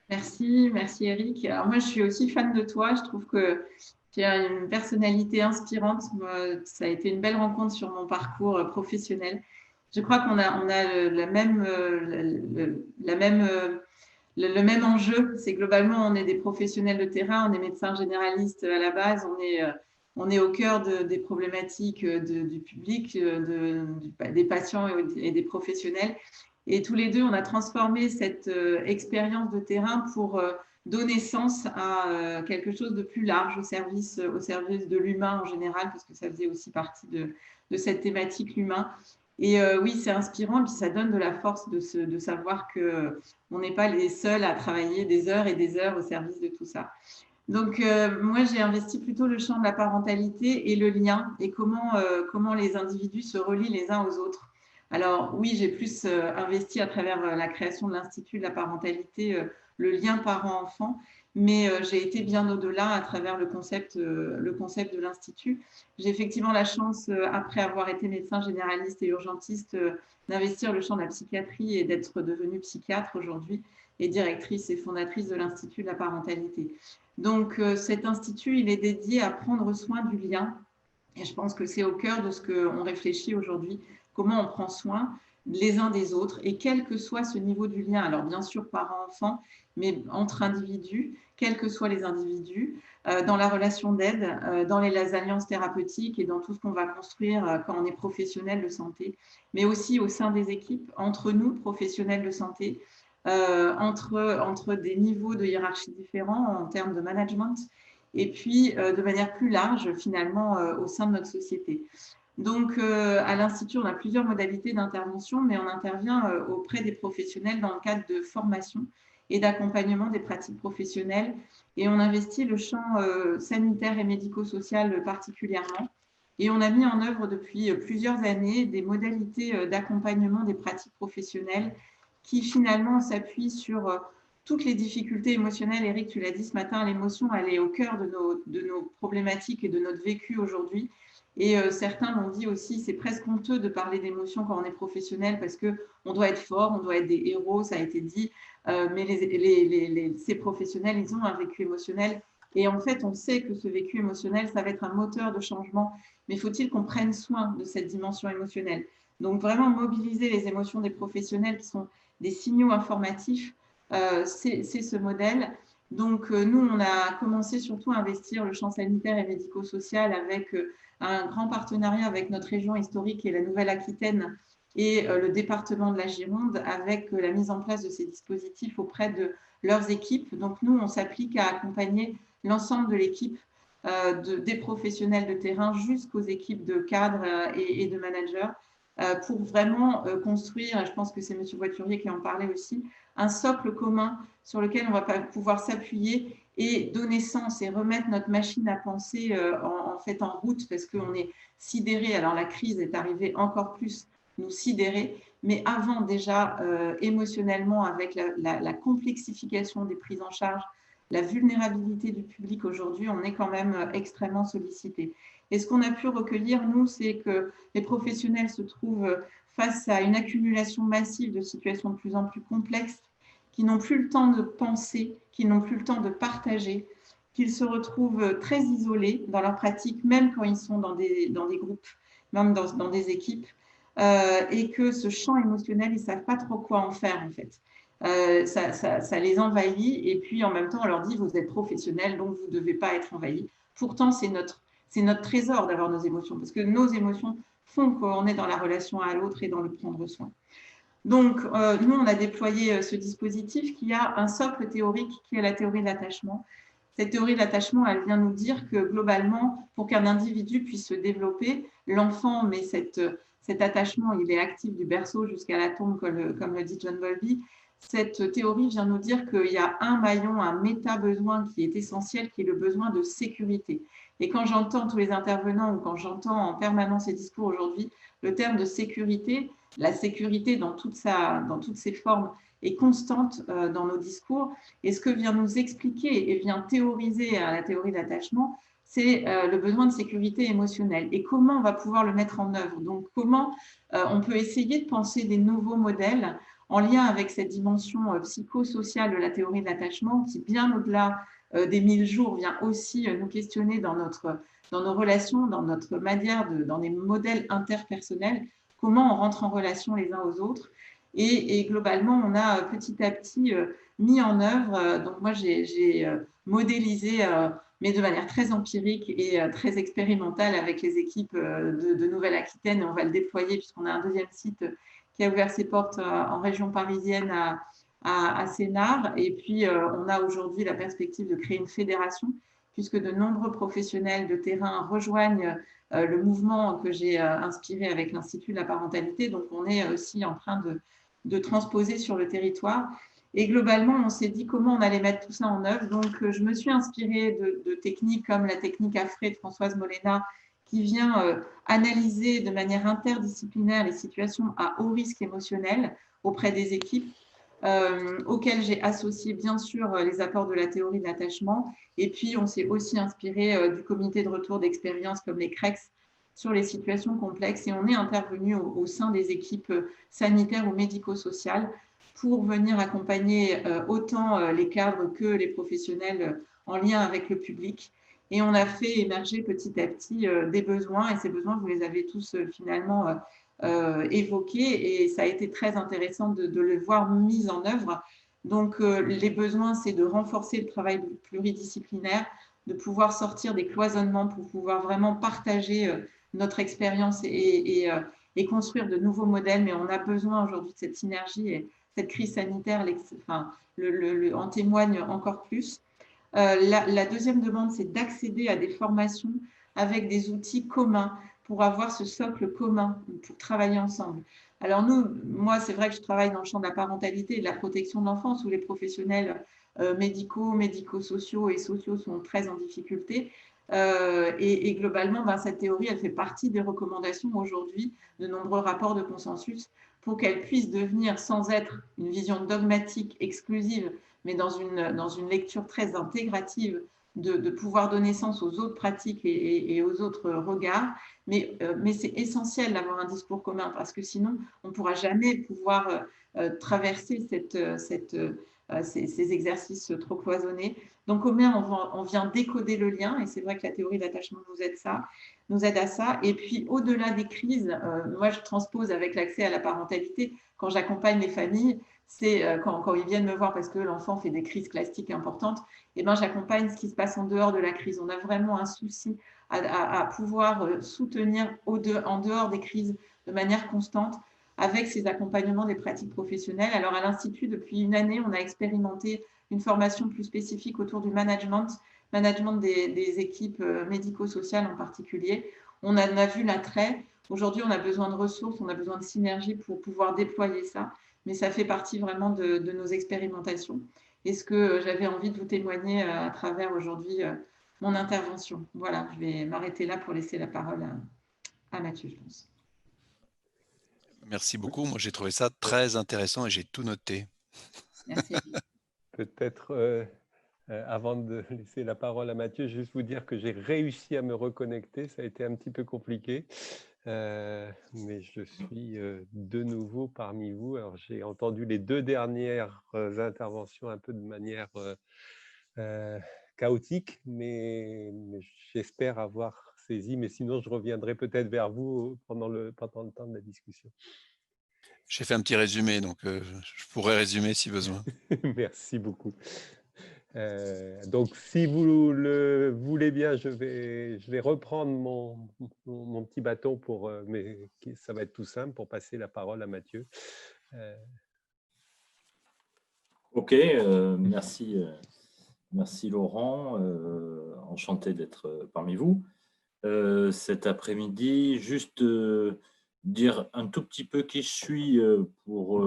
Merci Eric. Alors moi, je suis aussi fan de toi. Je trouve que tu as une personnalité inspirante. Ça a été une belle rencontre sur mon parcours professionnel. Je crois qu'on a le même enjeu. C'est globalement, on est des professionnels de terrain, on est médecins généralistes à la base, on est au cœur des problématiques du public, des patients et des professionnels. Et tous les deux, on a transformé cette expérience de terrain pour donner sens à quelque chose de plus large au service de l'humain en général, parce que ça faisait aussi partie de cette thématique, l'humain. Et oui, c'est inspirant, et puis ça donne de la force de savoir qu'on n'est pas les seuls à travailler des heures et des heures au service de tout ça. Donc, moi, j'ai investi plutôt le champ de la parentalité et le lien, et comment les individus se relient les uns aux autres. Alors, oui, j'ai plus investi à travers la création de l'Institut de la parentalité, le lien parent-enfant, mais j'ai été bien au-delà à travers le concept de l'Institut. J'ai effectivement la chance, après avoir été médecin généraliste et urgentiste, d'investir le champ de la psychiatrie et d'être devenue psychiatre aujourd'hui et directrice et fondatrice de l'Institut de la parentalité. Donc, cet institut, il est dédié à prendre soin du lien. Et je pense que c'est au cœur de ce qu'on réfléchit aujourd'hui, comment on prend soin les uns des autres, et quel que soit ce niveau du lien, alors bien sûr parents-enfants, mais entre individus, quels que soient les individus, dans la relation d'aide, dans les alliances thérapeutiques et dans tout ce qu'on va construire quand on est professionnel de santé, mais aussi au sein des équipes, entre nous, professionnels de santé, entre des niveaux de hiérarchie différents en termes de management, et puis de manière plus large, finalement, au sein de notre société. Donc, à l'Institut, on a plusieurs modalités d'intervention, mais on intervient auprès des professionnels dans le cadre de formation et d'accompagnement des pratiques professionnelles. Et on investit le champ sanitaire et médico-social particulièrement. Et on a mis en œuvre depuis plusieurs années des modalités d'accompagnement des pratiques professionnelles qui finalement s'appuient sur toutes les difficultés émotionnelles. Eric, tu l'as dit ce matin, l'émotion, elle est au cœur de nos problématiques et de notre vécu aujourd'hui. Et certains m'ont dit aussi, c'est presque honteux de parler d'émotions quand on est professionnel parce qu'on doit être fort, on doit être des héros, ça a été dit, mais ces professionnels, ils ont un vécu émotionnel. Et en fait, on sait que ce vécu émotionnel, ça va être un moteur de changement, mais faut-il qu'on prenne soin de cette dimension émotionnelle? Donc, vraiment mobiliser les émotions des professionnels qui sont des signaux informatifs, c'est ce modèle. Donc, nous, on a commencé surtout à investir le champ sanitaire et médico-social avec un grand partenariat avec notre région historique et la Nouvelle-Aquitaine et le département de la Gironde avec la mise en place de ces dispositifs auprès de leurs équipes. Donc, nous, on s'applique à accompagner l'ensemble de l'équipe, des professionnels de terrain jusqu'aux équipes de cadres et de managers pour vraiment construire, je pense que c'est M. Voiturier qui en parlait aussi, un socle commun sur lequel on va pouvoir s'appuyer et donner sens et remettre notre machine à penser en fait en route parce qu'on est sidéré. Alors la crise est arrivée encore plus nous sidérer, mais avant déjà émotionnellement avec la complexification des prises en charge, la vulnérabilité du public aujourd'hui, on est quand même extrêmement sollicité. Et ce qu'on a pu recueillir, nous, c'est que les professionnels se trouvent face à une accumulation massive de situations de plus en plus complexes, qui n'ont plus le temps de penser, qui n'ont plus le temps de partager, qu'ils se retrouvent très isolés dans leur pratique, même quand ils sont dans des groupes, même dans des équipes, et que ce champ émotionnel, ils ne savent pas trop quoi en faire, en fait. Ça les envahit, et puis en même temps, on leur dit, vous êtes professionnels, donc vous ne devez pas être envahis. Pourtant, c'est notre trésor d'avoir nos émotions, parce que nos émotions font qu'on est dans la relation à l'autre et dans le prendre soin. Donc, nous, on a déployé ce dispositif qui a un socle théorique qui est la théorie de l'attachement. Cette théorie de l'attachement, elle vient nous dire que globalement, pour qu'un individu puisse se développer, l'enfant, mais cet attachement, il est actif du berceau jusqu'à la tombe, comme le dit John Bowlby. Cette théorie vient nous dire qu'il y a un maillon, un méta-besoin qui est essentiel, qui est le besoin de sécurité. Et quand j'entends tous les intervenants ou quand j'entends en permanence ces discours aujourd'hui, le terme de sécurité, la sécurité dans toutes ses formes est constante dans nos discours. Et ce que vient nous expliquer et vient théoriser la théorie de l'attachement, c'est le besoin de sécurité émotionnelle. Et comment on va pouvoir le mettre en œuvre? Donc, comment on peut essayer de penser des nouveaux modèles en lien avec cette dimension psychosociale de la théorie de l'attachement qui, bien au-delà des 1000 jours, vient aussi nous questionner dans nos relations, dans notre manière, dans les modèles interpersonnels, comment on rentre en relation les uns aux autres. Et globalement, on a petit à petit mis en œuvre, donc moi j'ai modélisé, mais de manière très empirique et très expérimentale avec les équipes de Nouvelle-Aquitaine, et on va le déployer puisqu'on a un deuxième site qui a ouvert ses portes en région parisienne à Sénart. Et puis, on a aujourd'hui la perspective de créer une fédération, puisque de nombreux professionnels de terrain rejoignent le mouvement que j'ai inspiré avec l'Institut de la parentalité. Donc, on est aussi en train de transposer sur le territoire. Et globalement, on s'est dit comment on allait mettre tout ça en œuvre. Donc, je me suis inspirée de techniques comme la technique AFRE de Françoise Molena, qui vient analyser de manière interdisciplinaire les situations à haut risque émotionnel auprès des équipes, auxquelles j'ai associé bien sûr les apports de la théorie de l'attachement. Et puis, on s'est aussi inspiré du comité de retour d'expérience comme les CREX sur les situations complexes. Et on est intervenu au sein des équipes sanitaires ou médico-sociales pour venir accompagner autant les cadres que les professionnels en lien avec le public. Et on a fait émerger petit à petit des besoins. Et ces besoins, vous les avez tous finalement évoqués. Et ça a été très intéressant de le voir mis en œuvre. Donc, les besoins, c'est de renforcer le travail pluridisciplinaire, de pouvoir sortir des cloisonnements pour pouvoir vraiment partager notre expérience et construire de nouveaux modèles. Mais on a besoin aujourd'hui de cette synergie et cette crise sanitaire en témoigne encore plus. La deuxième demande, c'est d'accéder à des formations avec des outils communs pour avoir ce socle commun, pour travailler ensemble. Alors moi, c'est vrai que je travaille dans le champ de la parentalité et de la protection de l'enfance où les professionnels médicaux, médico-sociaux et sociaux sont très en difficulté. Et globalement, cette théorie, elle fait partie des recommandations aujourd'hui de nombreux rapports de consensus pour qu'elle puisse devenir, sans être une vision dogmatique exclusive, mais dans une lecture très intégrative, de pouvoir donner sens aux autres pratiques et aux autres regards. Mais c'est essentiel d'avoir un discours commun parce que sinon, on ne pourra jamais pouvoir traverser ces exercices trop cloisonnés. Donc, au moins, on vient décoder le lien, et c'est vrai que la théorie de l'attachement nous aide à ça. Et puis, au-delà des crises, moi, je transpose avec l'accès à la parentalité. Quand j'accompagne les familles, c'est quand ils viennent me voir parce que l'enfant fait des crises classiques importantes, et j'accompagne ce qui se passe en dehors de la crise. On a vraiment un souci à pouvoir soutenir en dehors des crises de manière constante avec ces accompagnements des pratiques professionnelles. Alors, à l'Institut, depuis une année, on a expérimenté une formation plus spécifique autour du management des équipes médico-sociales en particulier. On a vu l'attrait. Aujourd'hui, on a besoin de ressources, on a besoin de synergie pour pouvoir déployer ça. Mais ça fait partie vraiment de nos expérimentations. Et ce que j'avais envie de vous témoigner à travers aujourd'hui mon intervention. Voilà, je vais m'arrêter là pour laisser la parole à Mathieu, je pense. Merci beaucoup. Moi, j'ai trouvé ça très intéressant et j'ai tout noté. Merci. Peut-être, avant de laisser la parole à Mathieu, juste vous dire que j'ai réussi à me reconnecter. Ça a été un petit peu compliqué, mais je suis de nouveau parmi vous. Alors, j'ai entendu les deux dernières interventions un peu de manière chaotique, mais j'espère avoir saisi. Mais sinon, je reviendrai peut-être vers vous pendant le temps de la discussion. J'ai fait un petit résumé, donc je pourrais résumer si besoin. Merci beaucoup. Donc, si vous le voulez bien, je vais reprendre mon petit bâton mais ça va être tout simple pour passer la parole à Mathieu. Ok, merci Laurent, enchanté d'être parmi vous. Cet après-midi, juste dire un tout petit peu qui je suis pour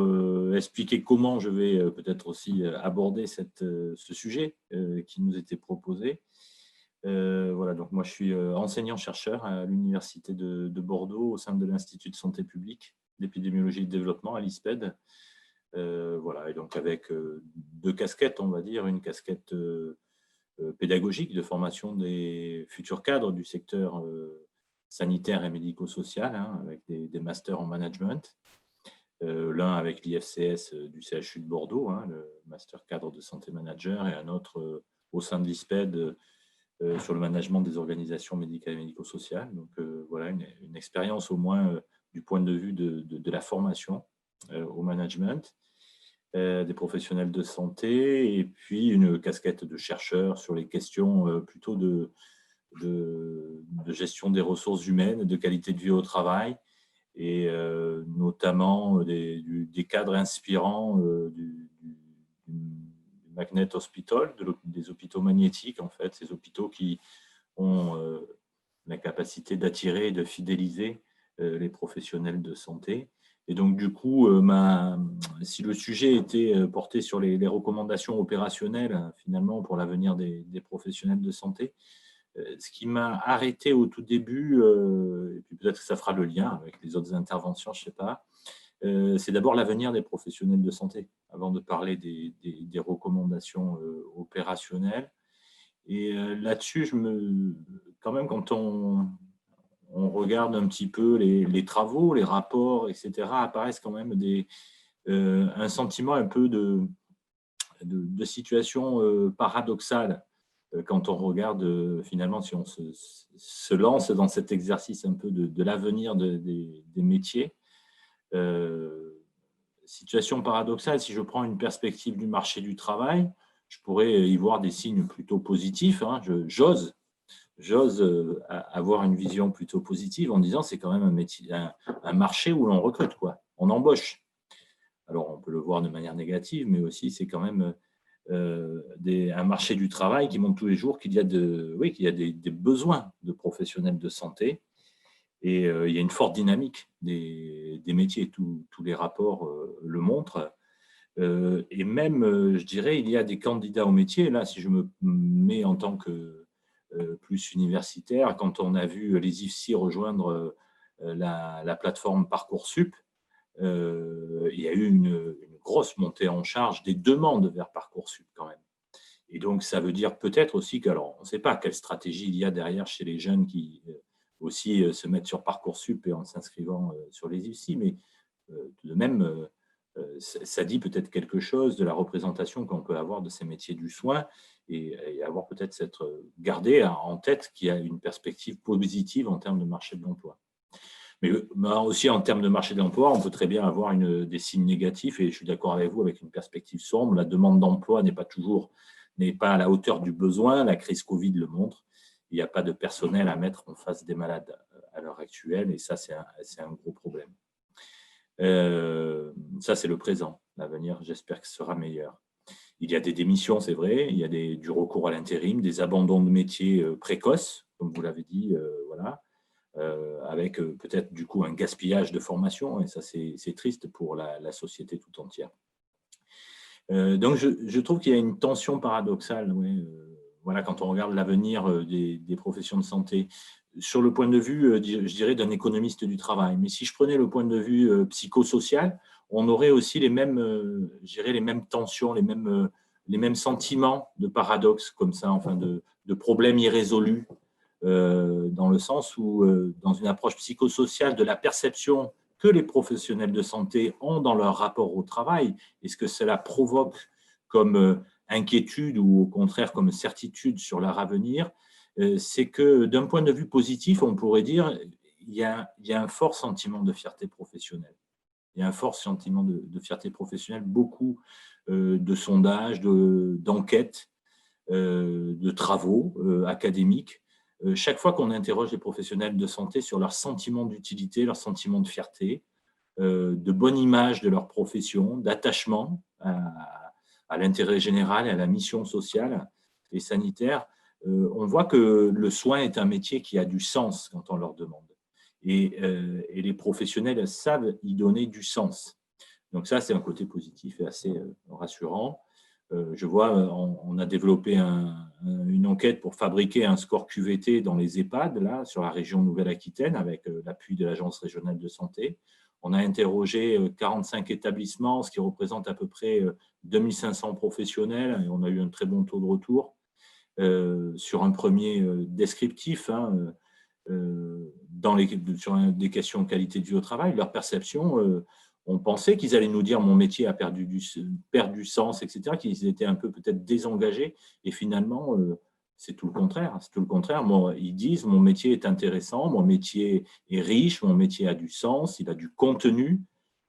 expliquer comment je vais peut-être aussi aborder ce sujet qui nous était proposé. Voilà, donc moi je suis enseignant-chercheur à l'Université de Bordeaux au sein de l'Institut de santé publique d'épidémiologie et de développement à l'ISPED. Voilà, et donc avec deux casquettes, on va dire, une casquette pédagogique de formation des futurs cadres du secteur sanitaire et médico-social, avec des masters en management, l'un avec l'IFCS du CHU de Bordeaux, le master cadre de santé manager, et un autre au sein de l'ISPED sur le management des organisations médicales et médico-sociales. Donc voilà, une expérience au moins du point de vue de la formation au management des professionnels de santé, et puis une casquette de chercheur sur les questions plutôt de gestion des ressources humaines, de qualité de vie au travail, et notamment des cadres inspirants du Magnet Hospital, des hôpitaux magnétiques, en fait, ces hôpitaux qui ont la capacité d'attirer et de fidéliser les professionnels de santé. Et donc, du coup, si le sujet était porté sur les recommandations opérationnelles, finalement, pour l'avenir des professionnels de santé, ce qui m'a arrêté au tout début, et puis peut-être que ça fera le lien avec les autres interventions, je ne sais pas, c'est d'abord l'avenir des professionnels de santé, avant de parler des recommandations opérationnelles. Et là-dessus, quand même, quand on regarde un petit peu les travaux, les rapports, etc., apparaissent quand même un sentiment un peu de situation paradoxale quand on regarde finalement, si on se lance dans cet exercice un peu de l'avenir des métiers. Situation paradoxale, si je prends une perspective du marché du travail, je pourrais y voir des signes plutôt positifs. Hein. J'ose avoir une vision plutôt positive en disant c'est quand même un marché où l'on recrute, quoi. On embauche. Alors, on peut le voir de manière négative, mais aussi c'est quand même un marché du travail qui montre tous les jours qu'il y a des besoins de professionnels de santé. Et il y a une forte dynamique des métiers. Tous les rapports le montrent. Et même, je dirais, il y a des candidats au métier. Là, si je me mets en tant que plus universitaire, quand on a vu les IFSI rejoindre la plateforme Parcoursup, il y a eu une grosse montée en charge des demandes vers Parcoursup quand même. Et donc, ça veut dire peut-être aussi on ne sait pas quelle stratégie il y a derrière chez les jeunes qui aussi se mettent sur Parcoursup et en s'inscrivant sur les IFSI, mais de même, ça dit peut-être quelque chose de la représentation qu'on peut avoir de ces métiers du soin et avoir peut-être gardé en tête qu'il y a une perspective positive en termes de marché de l'emploi. Mais aussi en termes de marché de l'emploi, on peut très bien avoir des signes négatifs et je suis d'accord avec vous avec une perspective sombre. La demande d'emploi n'est pas à la hauteur du besoin. La crise Covid le montre. Il n'y a pas de personnel à mettre en face des malades à l'heure actuelle et ça, c'est un gros problème. Ça, c'est le présent. L'avenir, j'espère que ce sera meilleur. Il y a des démissions, c'est vrai. Il y a du recours à l'intérim, des abandons de métiers précoces, comme vous l'avez dit, voilà. Avec peut-être du coup un gaspillage de formation, et ça c'est triste pour la société tout entière. Donc je trouve qu'il y a une tension paradoxale, voilà, quand on regarde l'avenir des professions de santé, sur le point de vue, je dirais, d'un économiste du travail. Mais si je prenais le point de vue psychosocial, on aurait aussi les mêmes tensions, les mêmes sentiments de paradoxe comme ça, enfin de problèmes irrésolus. Dans le sens où, dans une approche psychosociale de la perception que les professionnels de santé ont dans leur rapport au travail, et ce que cela provoque comme inquiétude ou au contraire comme certitude sur leur avenir, c'est que d'un point de vue positif, on pourrait dire il y a un fort sentiment de fierté professionnelle. Il y a un fort sentiment de fierté professionnelle, beaucoup de sondages, d'enquêtes, de travaux académiques. Chaque fois qu'on interroge les professionnels de santé sur leur sentiment d'utilité, leur sentiment de fierté, de bonne image de leur profession, d'attachement à l'intérêt général et à la mission sociale et sanitaire, on voit que le soin est un métier qui a du sens quand on leur demande. Et les professionnels savent y donner du sens. Donc ça, c'est un côté positif et assez rassurant. Je vois, on a développé une enquête pour fabriquer un score QVT dans les EHPAD, là, sur la région Nouvelle-Aquitaine, avec l'appui de l'Agence régionale de santé. On a interrogé 45 établissements, ce qui représente à peu près 2500 professionnels, et on a eu un très bon taux de retour sur un premier descriptif, sur des questions de qualité de vie au travail, leur perception. On pensait qu'ils allaient nous dire mon métier a perdu du sens, etc., qu'ils étaient un peu peut-être désengagés. Et finalement, c'est tout le contraire. C'est tout le contraire. Ils disent mon métier est intéressant, mon métier est riche, mon métier a du sens, il a du contenu.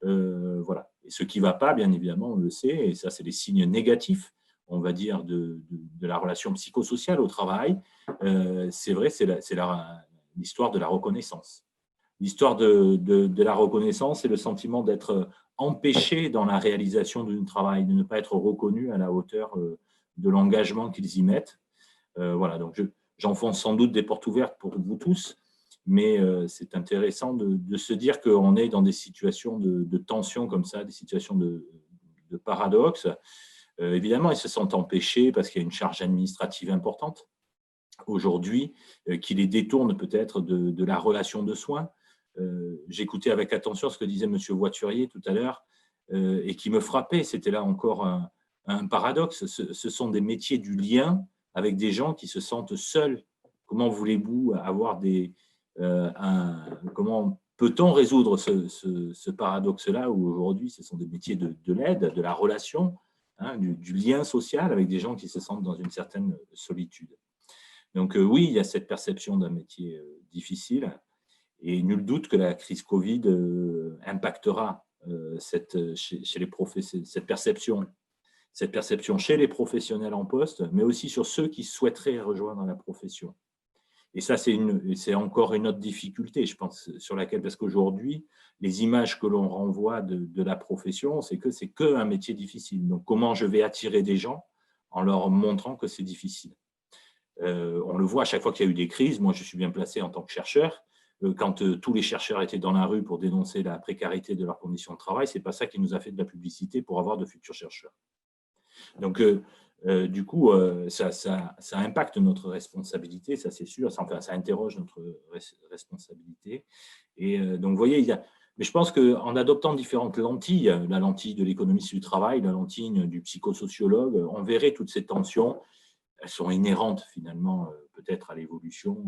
Voilà. Et ce qui ne va pas, bien évidemment, on le sait, et ça, c'est les signes négatifs, on va dire, de la relation psychosociale au travail. C'est vrai, c'est l'histoire de la reconnaissance. L'histoire de la reconnaissance et le sentiment d'être empêché dans la réalisation d'un travail, de ne pas être reconnu à la hauteur de l'engagement qu'ils y mettent. Voilà, donc j'enfonce sans doute des portes ouvertes pour vous tous, mais c'est intéressant de se dire qu'on est dans des situations de tension comme ça, des situations de paradoxe. Évidemment, ils se sentent empêchés parce qu'il y a une charge administrative importante aujourd'hui qui les détourne peut-être de la relation de soins. J'écoutais avec attention ce que disait M. Voiturier tout à l'heure et qui me frappait. C'était là encore un paradoxe. Ce sont des métiers du lien avec des gens qui se sentent seuls. Comment voulez-vous avoir comment peut-on résoudre ce paradoxe-là où aujourd'hui ce sont des métiers de l'aide, de la relation, hein, du lien social avec des gens qui se sentent dans une certaine solitude. Donc oui, il y a cette perception d'un métier difficile et nul doute que la crise Covid impactera cette perception chez les professionnels en poste, mais aussi sur ceux qui souhaiteraient rejoindre la profession. Et ça, c'est encore une autre difficulté, je pense, sur laquelle, parce qu'aujourd'hui, les images que l'on renvoie de la profession, c'est qu'un métier difficile. Donc, comment je vais attirer des gens en leur montrant que c'est difficile? On le voit à chaque fois qu'il y a eu des crises. Moi, je suis bien placé en tant que chercheur. Quand tous les chercheurs étaient dans la rue pour dénoncer la précarité de leurs conditions de travail, ce n'est pas ça qui nous a fait de la publicité pour avoir de futurs chercheurs. Donc, du coup, ça impacte notre responsabilité, ça c'est sûr, ça interroge notre responsabilité. Et donc, vous voyez, mais je pense qu'en adoptant différentes lentilles, la lentille de l'économiste du travail, la lentille du psychosociologue, on verrait toutes ces tensions. Elles sont inhérentes finalement peut-être à l'évolution.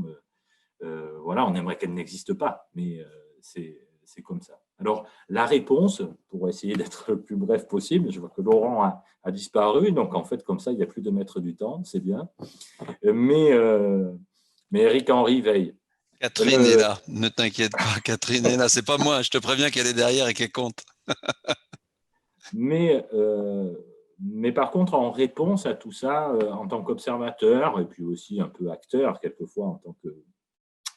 Voilà, on aimerait qu'elles n'existent pas, mais c'est comme ça. Alors, la réponse, pour essayer d'être le plus bref possible, je vois que Laurent a disparu, donc en fait, comme ça, il n'y a plus de maître du temps, c'est bien. Mais Eric-Henri veille. Catherine est là, ne t'inquiète pas, Catherine est là. C'est pas moi, je te préviens qu'elle est derrière et qu'elle compte. Mais par contre, en réponse à tout ça, en tant qu'observateur, et puis aussi un peu acteur, quelquefois, en tant que…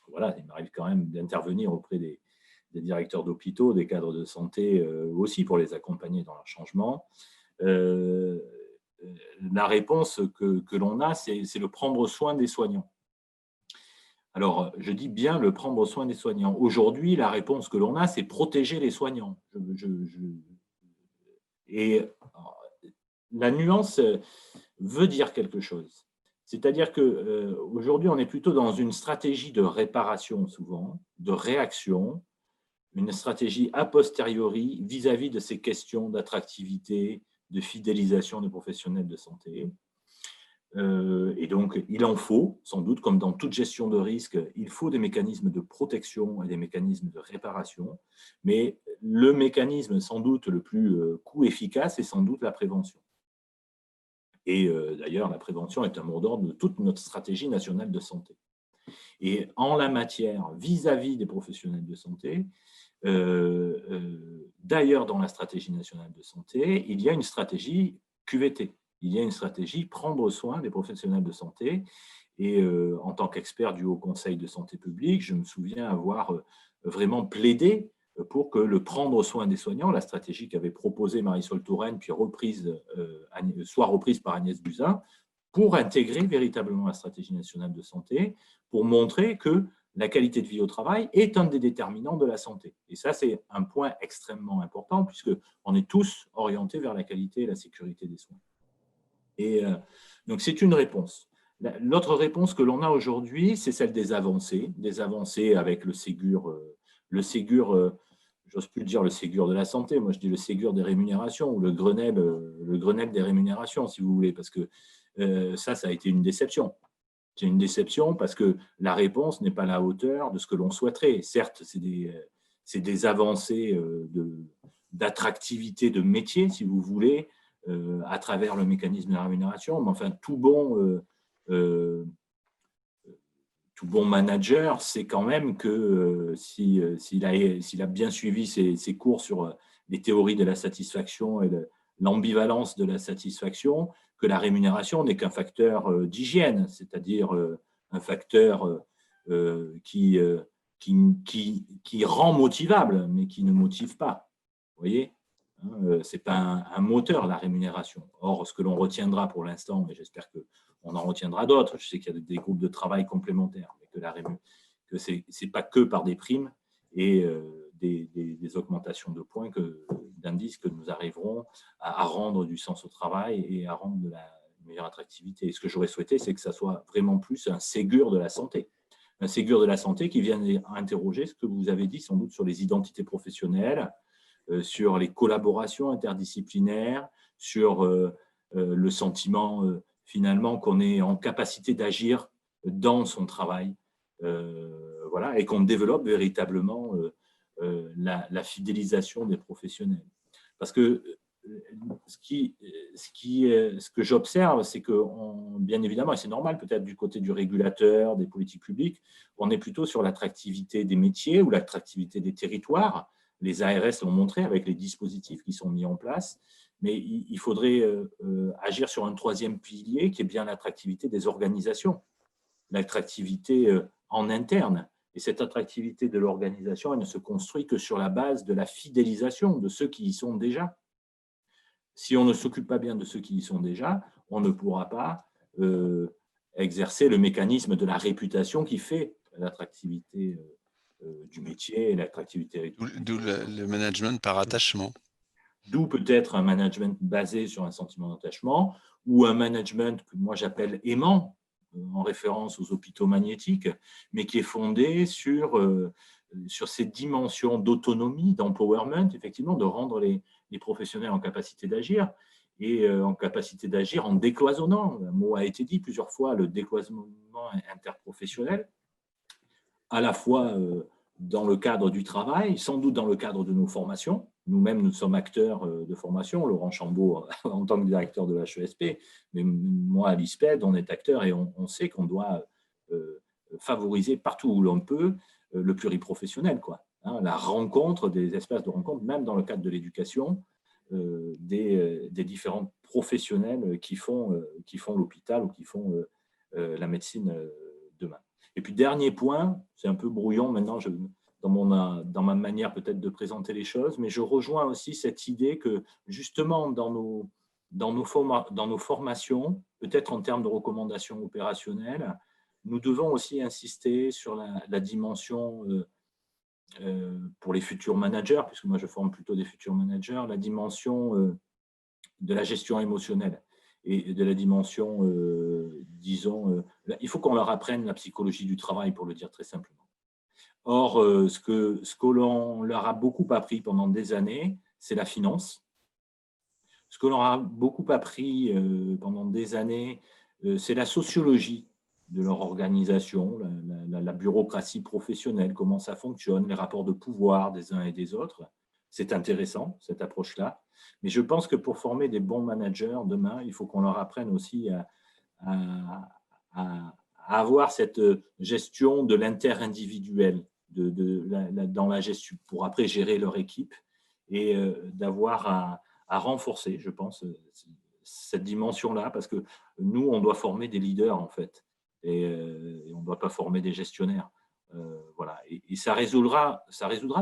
Voilà, il m'arrive quand même d'intervenir auprès des directeurs d'hôpitaux, des cadres de santé aussi pour les accompagner dans leur changement. La réponse que l'on a, c'est le prendre soin des soignants. Alors, je dis bien le prendre soin des soignants. Aujourd'hui, la réponse que l'on a, c'est protéger les soignants. Et la nuance veut dire quelque chose. C'est-à-dire qu'aujourd'hui, on est plutôt dans une stratégie de réparation souvent, de réaction, une stratégie a posteriori vis-à-vis de ces questions d'attractivité, de fidélisation des professionnels de santé. Et donc, il en faut, sans doute, comme dans toute gestion de risque, il faut des mécanismes de protection et des mécanismes de réparation. Mais le mécanisme, sans doute, le plus coût efficace, c'est sans doute la prévention. Et d'ailleurs, la prévention est un mot d'ordre de toute notre stratégie nationale de santé. Et en la matière, vis-à-vis des professionnels de santé, d'ailleurs, dans la stratégie nationale de santé, il y a une stratégie QVT. Il y a une stratégie prendre soin des professionnels de santé. Et en tant qu'expert du Haut Conseil de santé publique, je me souviens avoir vraiment plaidé pour que le prendre soin des soignants, la stratégie qu'avait proposée Marisol Touraine, puis soit reprise par Agnès Buzyn, pour intégrer véritablement la stratégie nationale de santé, pour montrer que la qualité de vie au travail est un des déterminants de la santé. Et ça, c'est un point extrêmement important, puisqu'on est tous orientés vers la qualité et la sécurité des soins. Et donc, c'est une réponse. L'autre réponse que l'on a aujourd'hui, c'est celle des avancées avec le Ségur, j'ose plus dire le Ségur de la santé, moi je dis le Ségur des rémunérations, ou le Grenelle des rémunérations, si vous voulez, parce que ça a été une déception. C'est une déception parce que la réponse n'est pas à la hauteur de ce que l'on souhaiterait. Certes, c'est des avancées d'attractivité de métier, si vous voulez, à travers le mécanisme de la rémunération, mais enfin, tout bon manager sait quand même que s'il a bien suivi ses cours sur les théories de la satisfaction et l'ambivalence de la satisfaction, que la rémunération n'est qu'un facteur d'hygiène, c'est-à-dire un facteur qui rend motivable, mais qui ne motive pas. Vous voyez, ce n'est pas un moteur, la rémunération. Or, ce que l'on retiendra pour l'instant, et j'espère on en retiendra d'autres. Je sais qu'il y a des groupes de travail complémentaires, mais que ce n'est pas que par des primes et des augmentations de points, d'indices, que nous arriverons à rendre du sens au travail et à rendre de la meilleure attractivité. Et ce que j'aurais souhaité, c'est que ça soit vraiment plus un Ségur de la santé. Un Ségur de la santé qui vient interroger ce que vous avez dit sans doute sur les identités professionnelles, sur les collaborations interdisciplinaires, sur le sentiment finalement qu'on est en capacité d'agir dans son travail, voilà, et qu'on développe véritablement la fidélisation des professionnels. Parce que ce que j'observe, c'est que, bien évidemment, et c'est normal peut-être du côté du régulateur, des politiques publiques, on est plutôt sur l'attractivité des métiers ou l'attractivité des territoires. Les ARS l'ont montré avec les dispositifs qui sont mis en place, mais il faudrait agir sur un troisième pilier qui est bien l'attractivité des organisations, l'attractivité en interne. Et cette attractivité de l'organisation, elle ne se construit que sur la base de la fidélisation de ceux qui y sont déjà. Si on ne s'occupe pas bien de ceux qui y sont déjà, on ne pourra pas exercer le mécanisme de la réputation qui fait l'attractivité du métier et l'attractivité. D'où le management par attachement. D'où peut-être un management basé sur un sentiment d'attachement ou un management que moi j'appelle aimant, en référence aux hôpitaux magnétiques, mais qui est fondé sur cette dimension d'autonomie, d'empowerment, effectivement, de rendre les professionnels en capacité d'agir et en capacité d'agir en décloisonnant. Un mot a été dit plusieurs fois, le décloisonnement interprofessionnel, à la fois dans le cadre du travail, sans doute dans le cadre de nos formations. Nous-mêmes, nous sommes acteurs de formation, Laurent Chambaud en tant que directeur de l'HESP, mais moi, à l'ISPED, on est acteur et on sait qu'on doit favoriser partout où l'on peut le pluriprofessionnel, quoi. Hein, la rencontre, des espaces de rencontre, même dans le cadre de l'éducation, des différents professionnels qui font l'hôpital ou qui font la médecine demain. Et puis, dernier point, c'est un peu brouillon maintenant dans ma manière peut-être de présenter les choses, mais je rejoins aussi cette idée que justement dans nos formations, peut-être en termes de recommandations opérationnelles, nous devons aussi insister sur la dimension pour les futurs managers, puisque moi je forme plutôt des futurs managers, la dimension de la gestion émotionnelle et de la dimension, disons, il faut qu'on leur apprenne la psychologie du travail, pour le dire très simplement. Or, ce que l'on leur a beaucoup appris pendant des années, c'est la finance. Ce que l'on a beaucoup appris pendant des années, c'est la sociologie de leur organisation, la bureaucratie professionnelle, comment ça fonctionne, les rapports de pouvoir des uns et des autres. C'est intéressant, cette approche-là. Mais je pense que pour former des bons managers demain, il faut qu'on leur apprenne aussi à avoir cette gestion de l'inter-individuel dans la gestion, pour après gérer leur équipe et d'avoir à renforcer, je pense, cette dimension-là, parce que nous, on doit former des leaders, en fait, et on ne doit pas former des gestionnaires. Voilà. Et ça résoudra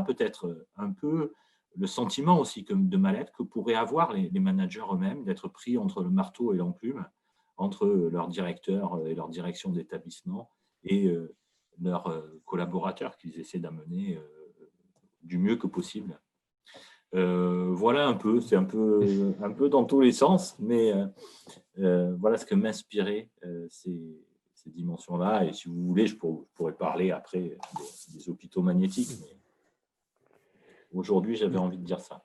peut-être un peu le sentiment aussi de mal-être que pourraient avoir les managers eux-mêmes, d'être pris entre le marteau et l'enclume, entre leur directeur et leur direction d'établissement et leurs collaborateurs qu'ils essaient d'amener du mieux que possible. Voilà un peu, c'est un peu dans tous les sens, mais voilà ce que m'inspiraient ces dimensions-là. Et si vous voulez, je pourrais parler après des hôpitaux magnétiques, mais aujourd'hui, j'avais envie de dire ça.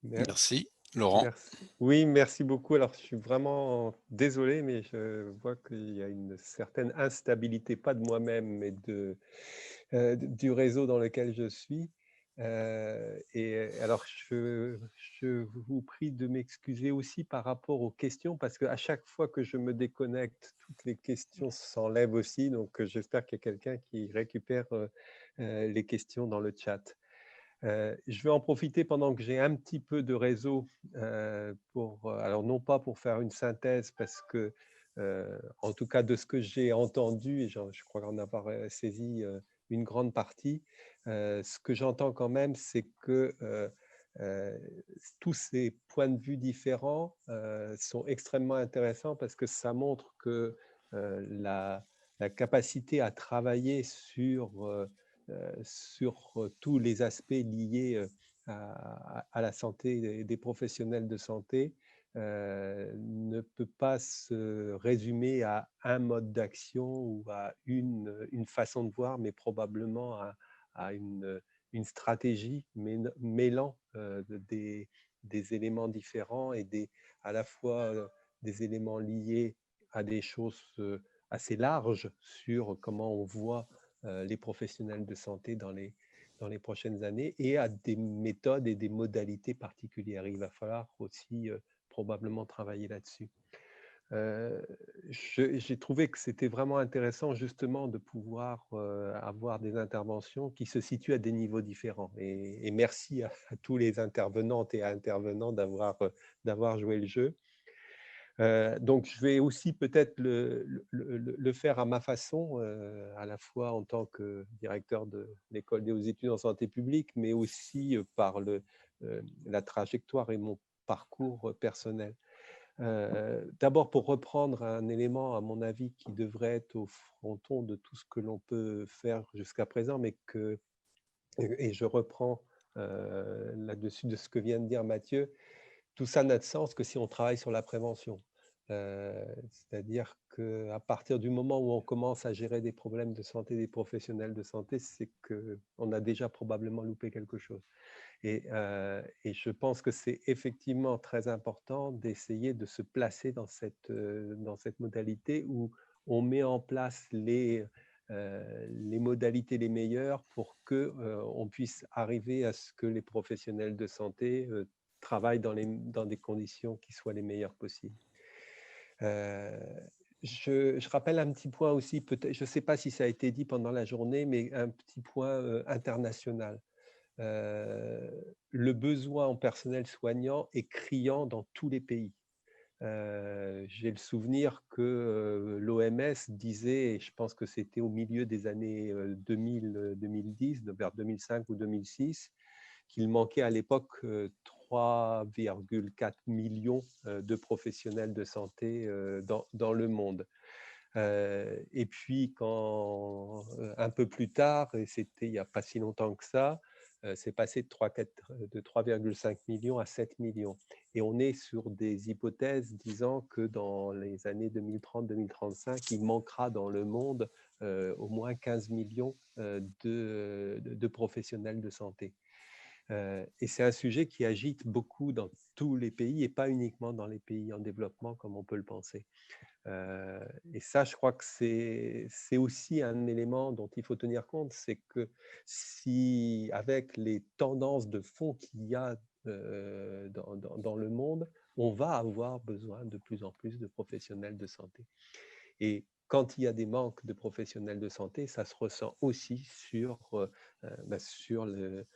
Merci. Laurent. Merci. Oui, merci beaucoup. Alors, je suis vraiment désolé, mais je vois qu'il y a une certaine instabilité, pas de moi-même, mais du réseau dans lequel je suis. Et alors, je vous prie de m'excuser aussi par rapport aux questions, parce qu'à chaque fois que je me déconnecte, toutes les questions s'enlèvent aussi. Donc, j'espère qu'il y a quelqu'un qui récupère les questions dans le chat. Je vais en profiter pendant que j'ai un petit peu de réseau alors non pas pour faire une synthèse, parce que, en tout cas de ce que j'ai entendu, et je crois en avoir saisi une grande partie, ce que j'entends quand même, c'est que tous ces points de vue différents sont extrêmement intéressants parce que ça montre que la capacité à travailler sur tous les aspects liés à la santé des professionnels de santé ne peut pas se résumer à un mode d'action ou à une façon de voir, mais probablement à une stratégie mêlant des éléments différents et à la fois des éléments liés à des choses assez larges sur comment on voit les professionnels de santé dans les prochaines années et à des méthodes et des modalités particulières. Il va falloir aussi probablement travailler là-dessus. J'ai trouvé que c'était vraiment intéressant justement de pouvoir avoir des interventions qui se situent à des niveaux différents. Et merci à tous les intervenantes et intervenants d'avoir joué le jeu. Donc, je vais aussi peut-être le faire à ma façon, à la fois en tant que directeur de l'école des hautes études en santé publique, mais aussi par la trajectoire et mon parcours personnel. D'abord, pour reprendre un élément, à mon avis, qui devrait être au fronton de tout ce que l'on peut faire jusqu'à présent, et je reprends là-dessus de ce que vient de dire Mathieu, tout ça n'a de sens que si on travaille sur la prévention. C'est-à-dire qu'à partir du moment où on commence à gérer des problèmes de santé des professionnels de santé, c'est qu'on a déjà probablement loupé quelque chose. Et je pense que c'est effectivement très important d'essayer de se placer dans cette modalité où on met en place les modalités les meilleures pour qu'on puisse arriver à ce que les professionnels de santé travaillent dans des conditions qui soient les meilleures possibles. Je rappelle un petit point aussi, peut-être, je ne sais pas si ça a été dit pendant la journée, mais un petit point international. Le besoin en personnel soignant est criant dans tous les pays. J'ai le souvenir que l'OMS disait, et je pense que c'était au milieu des années 2010, vers 2005 ou 2006, qu'il manquait à l'époque 3,4 millions de professionnels de santé dans le monde. Et puis, un peu plus tard, et c'était il n'y a pas si longtemps que ça, c'est passé de 3,5 millions à 7 millions. Et on est sur des hypothèses disant que dans les années 2030-2035, il manquera dans le monde au moins 15 millions de professionnels de santé. Et c'est un sujet qui agite beaucoup dans tous les pays et pas uniquement dans les pays en développement comme on peut le penser. Et ça, je crois que c'est aussi un élément dont il faut tenir compte, c'est que si, avec les tendances de fond qu'il y a dans le monde, on va avoir besoin de plus en plus de professionnels de santé. Et quand il y a des manques de professionnels de santé, ça se ressent aussi sur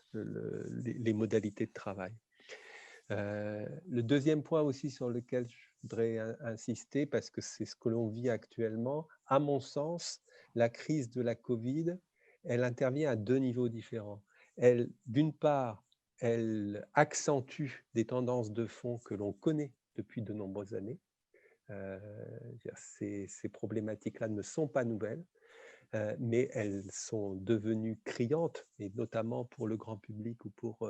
les modalités de travail. Le deuxième point aussi sur lequel je voudrais insister, parce que c'est ce que l'on vit actuellement, à mon sens, la crise de la Covid, elle intervient à deux niveaux différents. D'une part, elle accentue des tendances de fond que l'on connaît depuis de nombreuses années. Ces problématiques-là ne sont pas nouvelles, mais elles sont devenues criantes, et notamment pour le grand public ou pour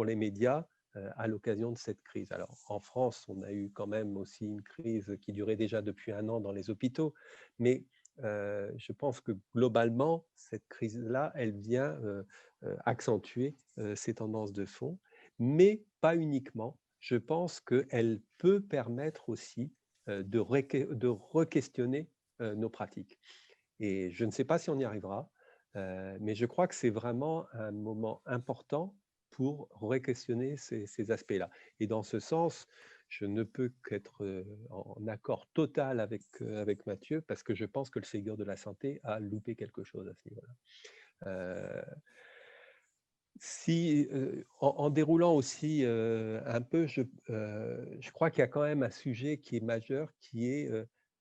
les médias à l'occasion de cette crise. Alors, en France, on a eu quand même aussi une crise qui durait déjà depuis 1 an dans les hôpitaux, mais je pense que globalement, cette crise-là, elle vient accentuer ces tendances de fond, mais pas uniquement. Je pense qu'elle peut permettre aussi de re-questionner nos pratiques. Et je ne sais pas si on y arrivera, mais je crois que c'est vraiment un moment important pour re-questionner ces aspects-là. Et dans ce sens, je ne peux qu'être en accord total avec Mathieu, parce que je pense que le Ségur de la santé a loupé quelque chose à ce niveau-là. En déroulant aussi un peu, je crois qu'il y a quand même un sujet qui est majeur, qui est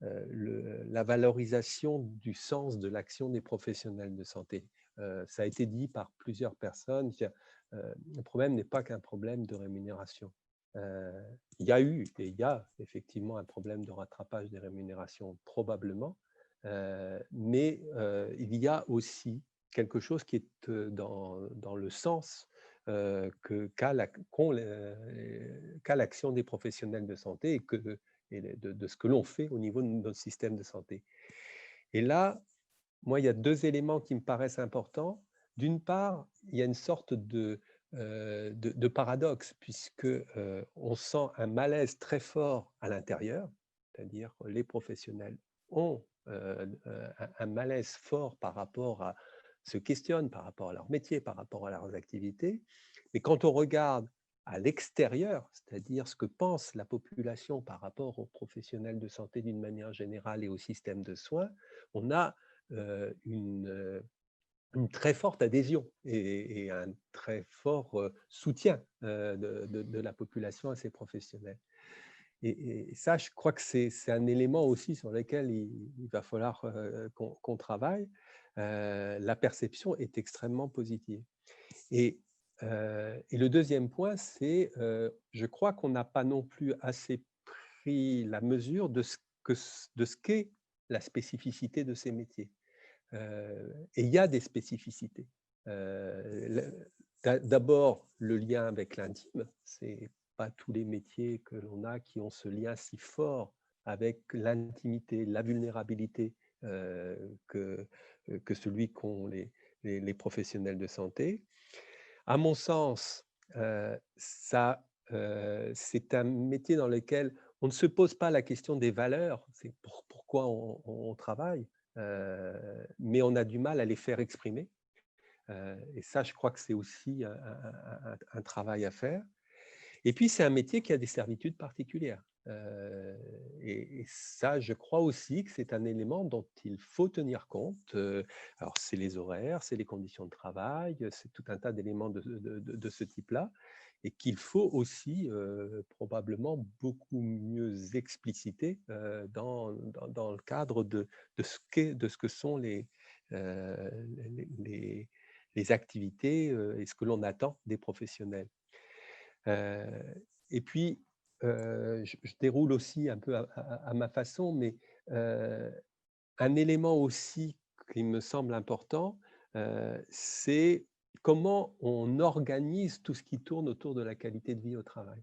la valorisation du sens de l'action des professionnels de santé. ça a été dit par plusieurs personnes, le problème n'est pas qu'un problème de rémunération. Il y a eu et il y a effectivement un problème de rattrapage des rémunérations, probablement, mais il y a aussi quelque chose qui est dans le sens qu'a l'action des professionnels de santé et de ce que l'on fait au niveau de notre système de santé. Et là, moi, il y a deux éléments qui me paraissent importants. D'une part, il y a une sorte de paradoxe, puisque on sent un malaise très fort à l'intérieur, c'est-à-dire que les professionnels ont un malaise fort par rapport à se questionnent par rapport à leur métier, par rapport à leurs activités. Mais quand on regarde à l'extérieur, c'est-à-dire ce que pense la population par rapport aux professionnels de santé d'une manière générale et au système de soins, on a une très forte adhésion et un très fort soutien de la population à ces professionnels. Et ça, je crois que c'est un élément aussi sur lequel il va falloir qu'on travaille. La perception est extrêmement positive. Et le deuxième point, c'est je crois qu'on n'a pas non plus assez pris la mesure de ce qu'est la spécificité de ces métiers. Et il y a des spécificités. D'abord, le lien avec l'intime. C'est pas tous les métiers que l'on a qui ont ce lien si fort avec l'intimité, la vulnérabilité que celui qu'ont les professionnels de santé. À mon sens, c'est un métier dans lequel on ne se pose pas la question des valeurs, c'est pourquoi on travaille, mais on a du mal à les faire exprimer. Et ça, je crois que c'est aussi un travail à faire. Et puis, c'est un métier qui a des servitudes particulières. Et ça, je crois aussi que c'est un élément dont il faut tenir compte. Alors, c'est les horaires, c'est les conditions de travail, c'est tout un tas d'éléments de ce type-là, et qu'il faut aussi probablement beaucoup mieux expliciter dans le cadre de ce que sont les activités et ce que l'on attend des professionnels. Et puis, je déroule aussi un peu à ma façon, mais un élément aussi qui me semble important, c'est comment on organise tout ce qui tourne autour de la qualité de vie au travail.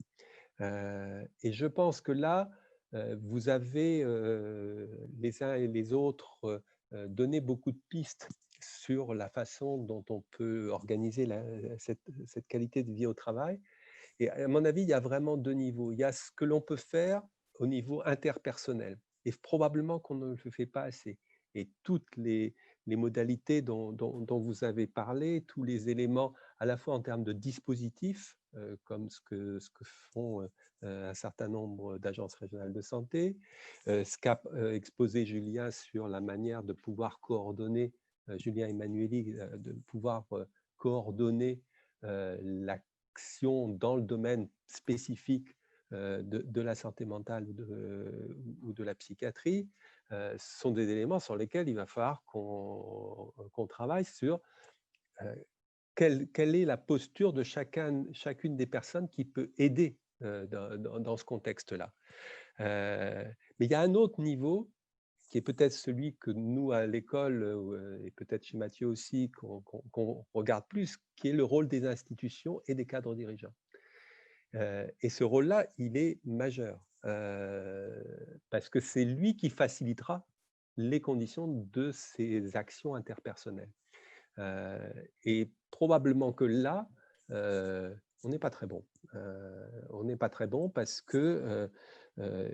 Et je pense que là, vous avez les uns et les autres donné beaucoup de pistes sur la façon dont on peut organiser cette qualité de vie au travail. Et à mon avis, il y a vraiment deux niveaux. Il y a ce que l'on peut faire au niveau interpersonnel, et probablement qu'on ne le fait pas assez. Et toutes les modalités dont vous avez parlé, tous les éléments, à la fois en termes de dispositifs, comme ce que font un certain nombre d'agences régionales de santé, ce qu'a exposé Julien sur la manière de pouvoir coordonner, Julien Emmanuelli, de pouvoir coordonner l'action dans le domaine spécifique de la santé mentale ou de la psychiatrie, sont des éléments sur lesquels il va falloir qu'on travaille sur quelle est la posture de chacune des personnes qui peut aider dans ce contexte-là. Mais il y a un autre niveau qui est peut-être celui que nous, à l'école, et peut-être chez Mathieu aussi, qu'on regarde plus, qui est le rôle des institutions et des cadres dirigeants. Et ce rôle-là, il est majeur, parce que c'est lui qui facilitera les conditions de ces actions interpersonnelles. Et probablement que là, on n'est pas très bon. On n'est pas très bon parce que,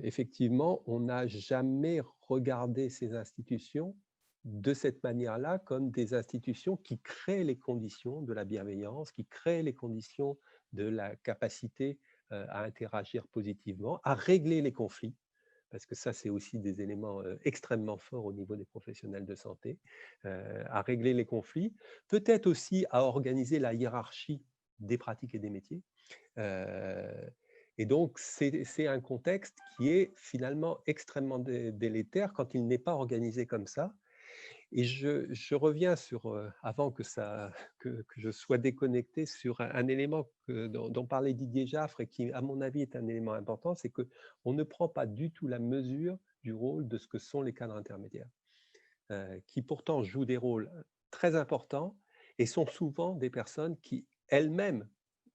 effectivement, on n'a jamais regardé ces institutions de cette manière-là comme des institutions qui créent les conditions de la bienveillance, qui créent les conditions de la capacité à interagir positivement, à régler les conflits, parce que ça, c'est aussi des éléments extrêmement forts au niveau des professionnels de santé, à régler les conflits, peut-être aussi à organiser la hiérarchie des pratiques et des métiers. Et donc, c'est un contexte qui est finalement extrêmement délétère quand il n'est pas organisé comme ça. Et je reviens sur, avant que je sois déconnecté, sur un élément dont parlait Didier Jaffre et qui, à mon avis, est un élément important, c'est qu'on ne prend pas du tout la mesure du rôle de ce que sont les cadres intermédiaires, qui pourtant jouent des rôles très importants et sont souvent des personnes qui elles-mêmes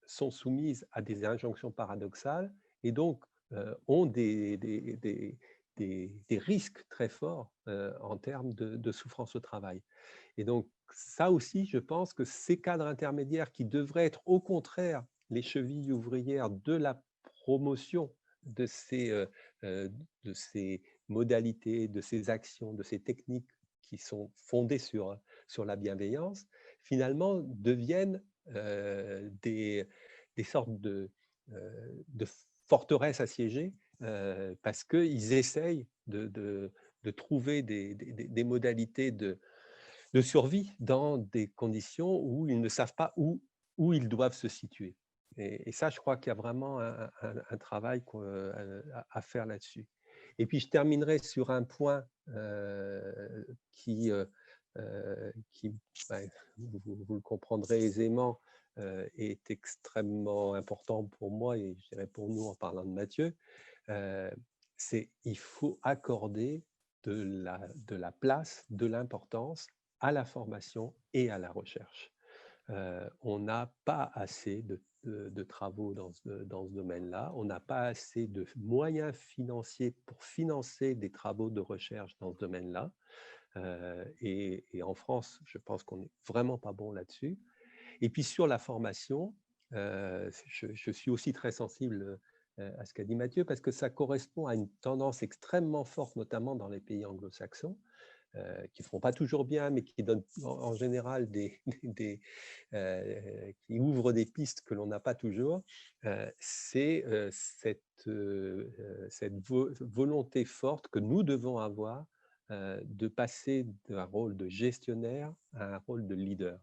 sont soumises à des injonctions paradoxales et donc ont des risques très forts en termes de souffrance au travail. Et donc, ça aussi, je pense que ces cadres intermédiaires qui devraient être au contraire les chevilles ouvrières de la promotion de ces modalités, de ces actions, de ces techniques qui sont fondées sur la bienveillance, finalement deviennent des sortes de forteresses assiégées parce qu'ils essayent de trouver des modalités de survie dans des conditions où ils ne savent pas où ils doivent se situer. Et ça, je crois qu'il y a vraiment un travail à faire là-dessus. Et puis, je terminerai sur un point qui ben, vous le comprendrez aisément, est extrêmement important pour moi et je dirais pour nous en parlant de Mathieu, c'est il faut accorder de la place, de l'importance à la formation et à la recherche. On n'a pas assez de travaux dans ce domaine-là, on n'a pas assez de moyens financiers pour financer des travaux de recherche dans ce domaine-là. Et en France, je pense qu'on n'est vraiment pas bon là-dessus. Et puis sur la formation, je suis aussi très sensible à ce qu'a dit Mathieu, parce que ça correspond à une tendance extrêmement forte, notamment dans les pays anglo-saxons, qui ne font pas toujours bien, mais qui donnent en général qui ouvrent des pistes que l'on n'a pas toujours. C'est cette volonté forte que nous devons avoir de passer d'un rôle de gestionnaire à un rôle de leader.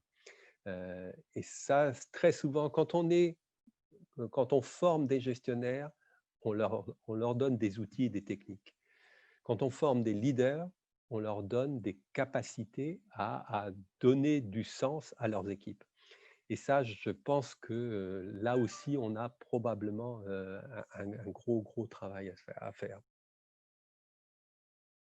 Et ça, très souvent, quand on forme des gestionnaires, on leur donne des outils et des techniques. Quand on forme des leaders, on leur donne des capacités à donner du sens à leurs équipes. Et ça, je pense que là aussi, on a probablement un gros travail à faire.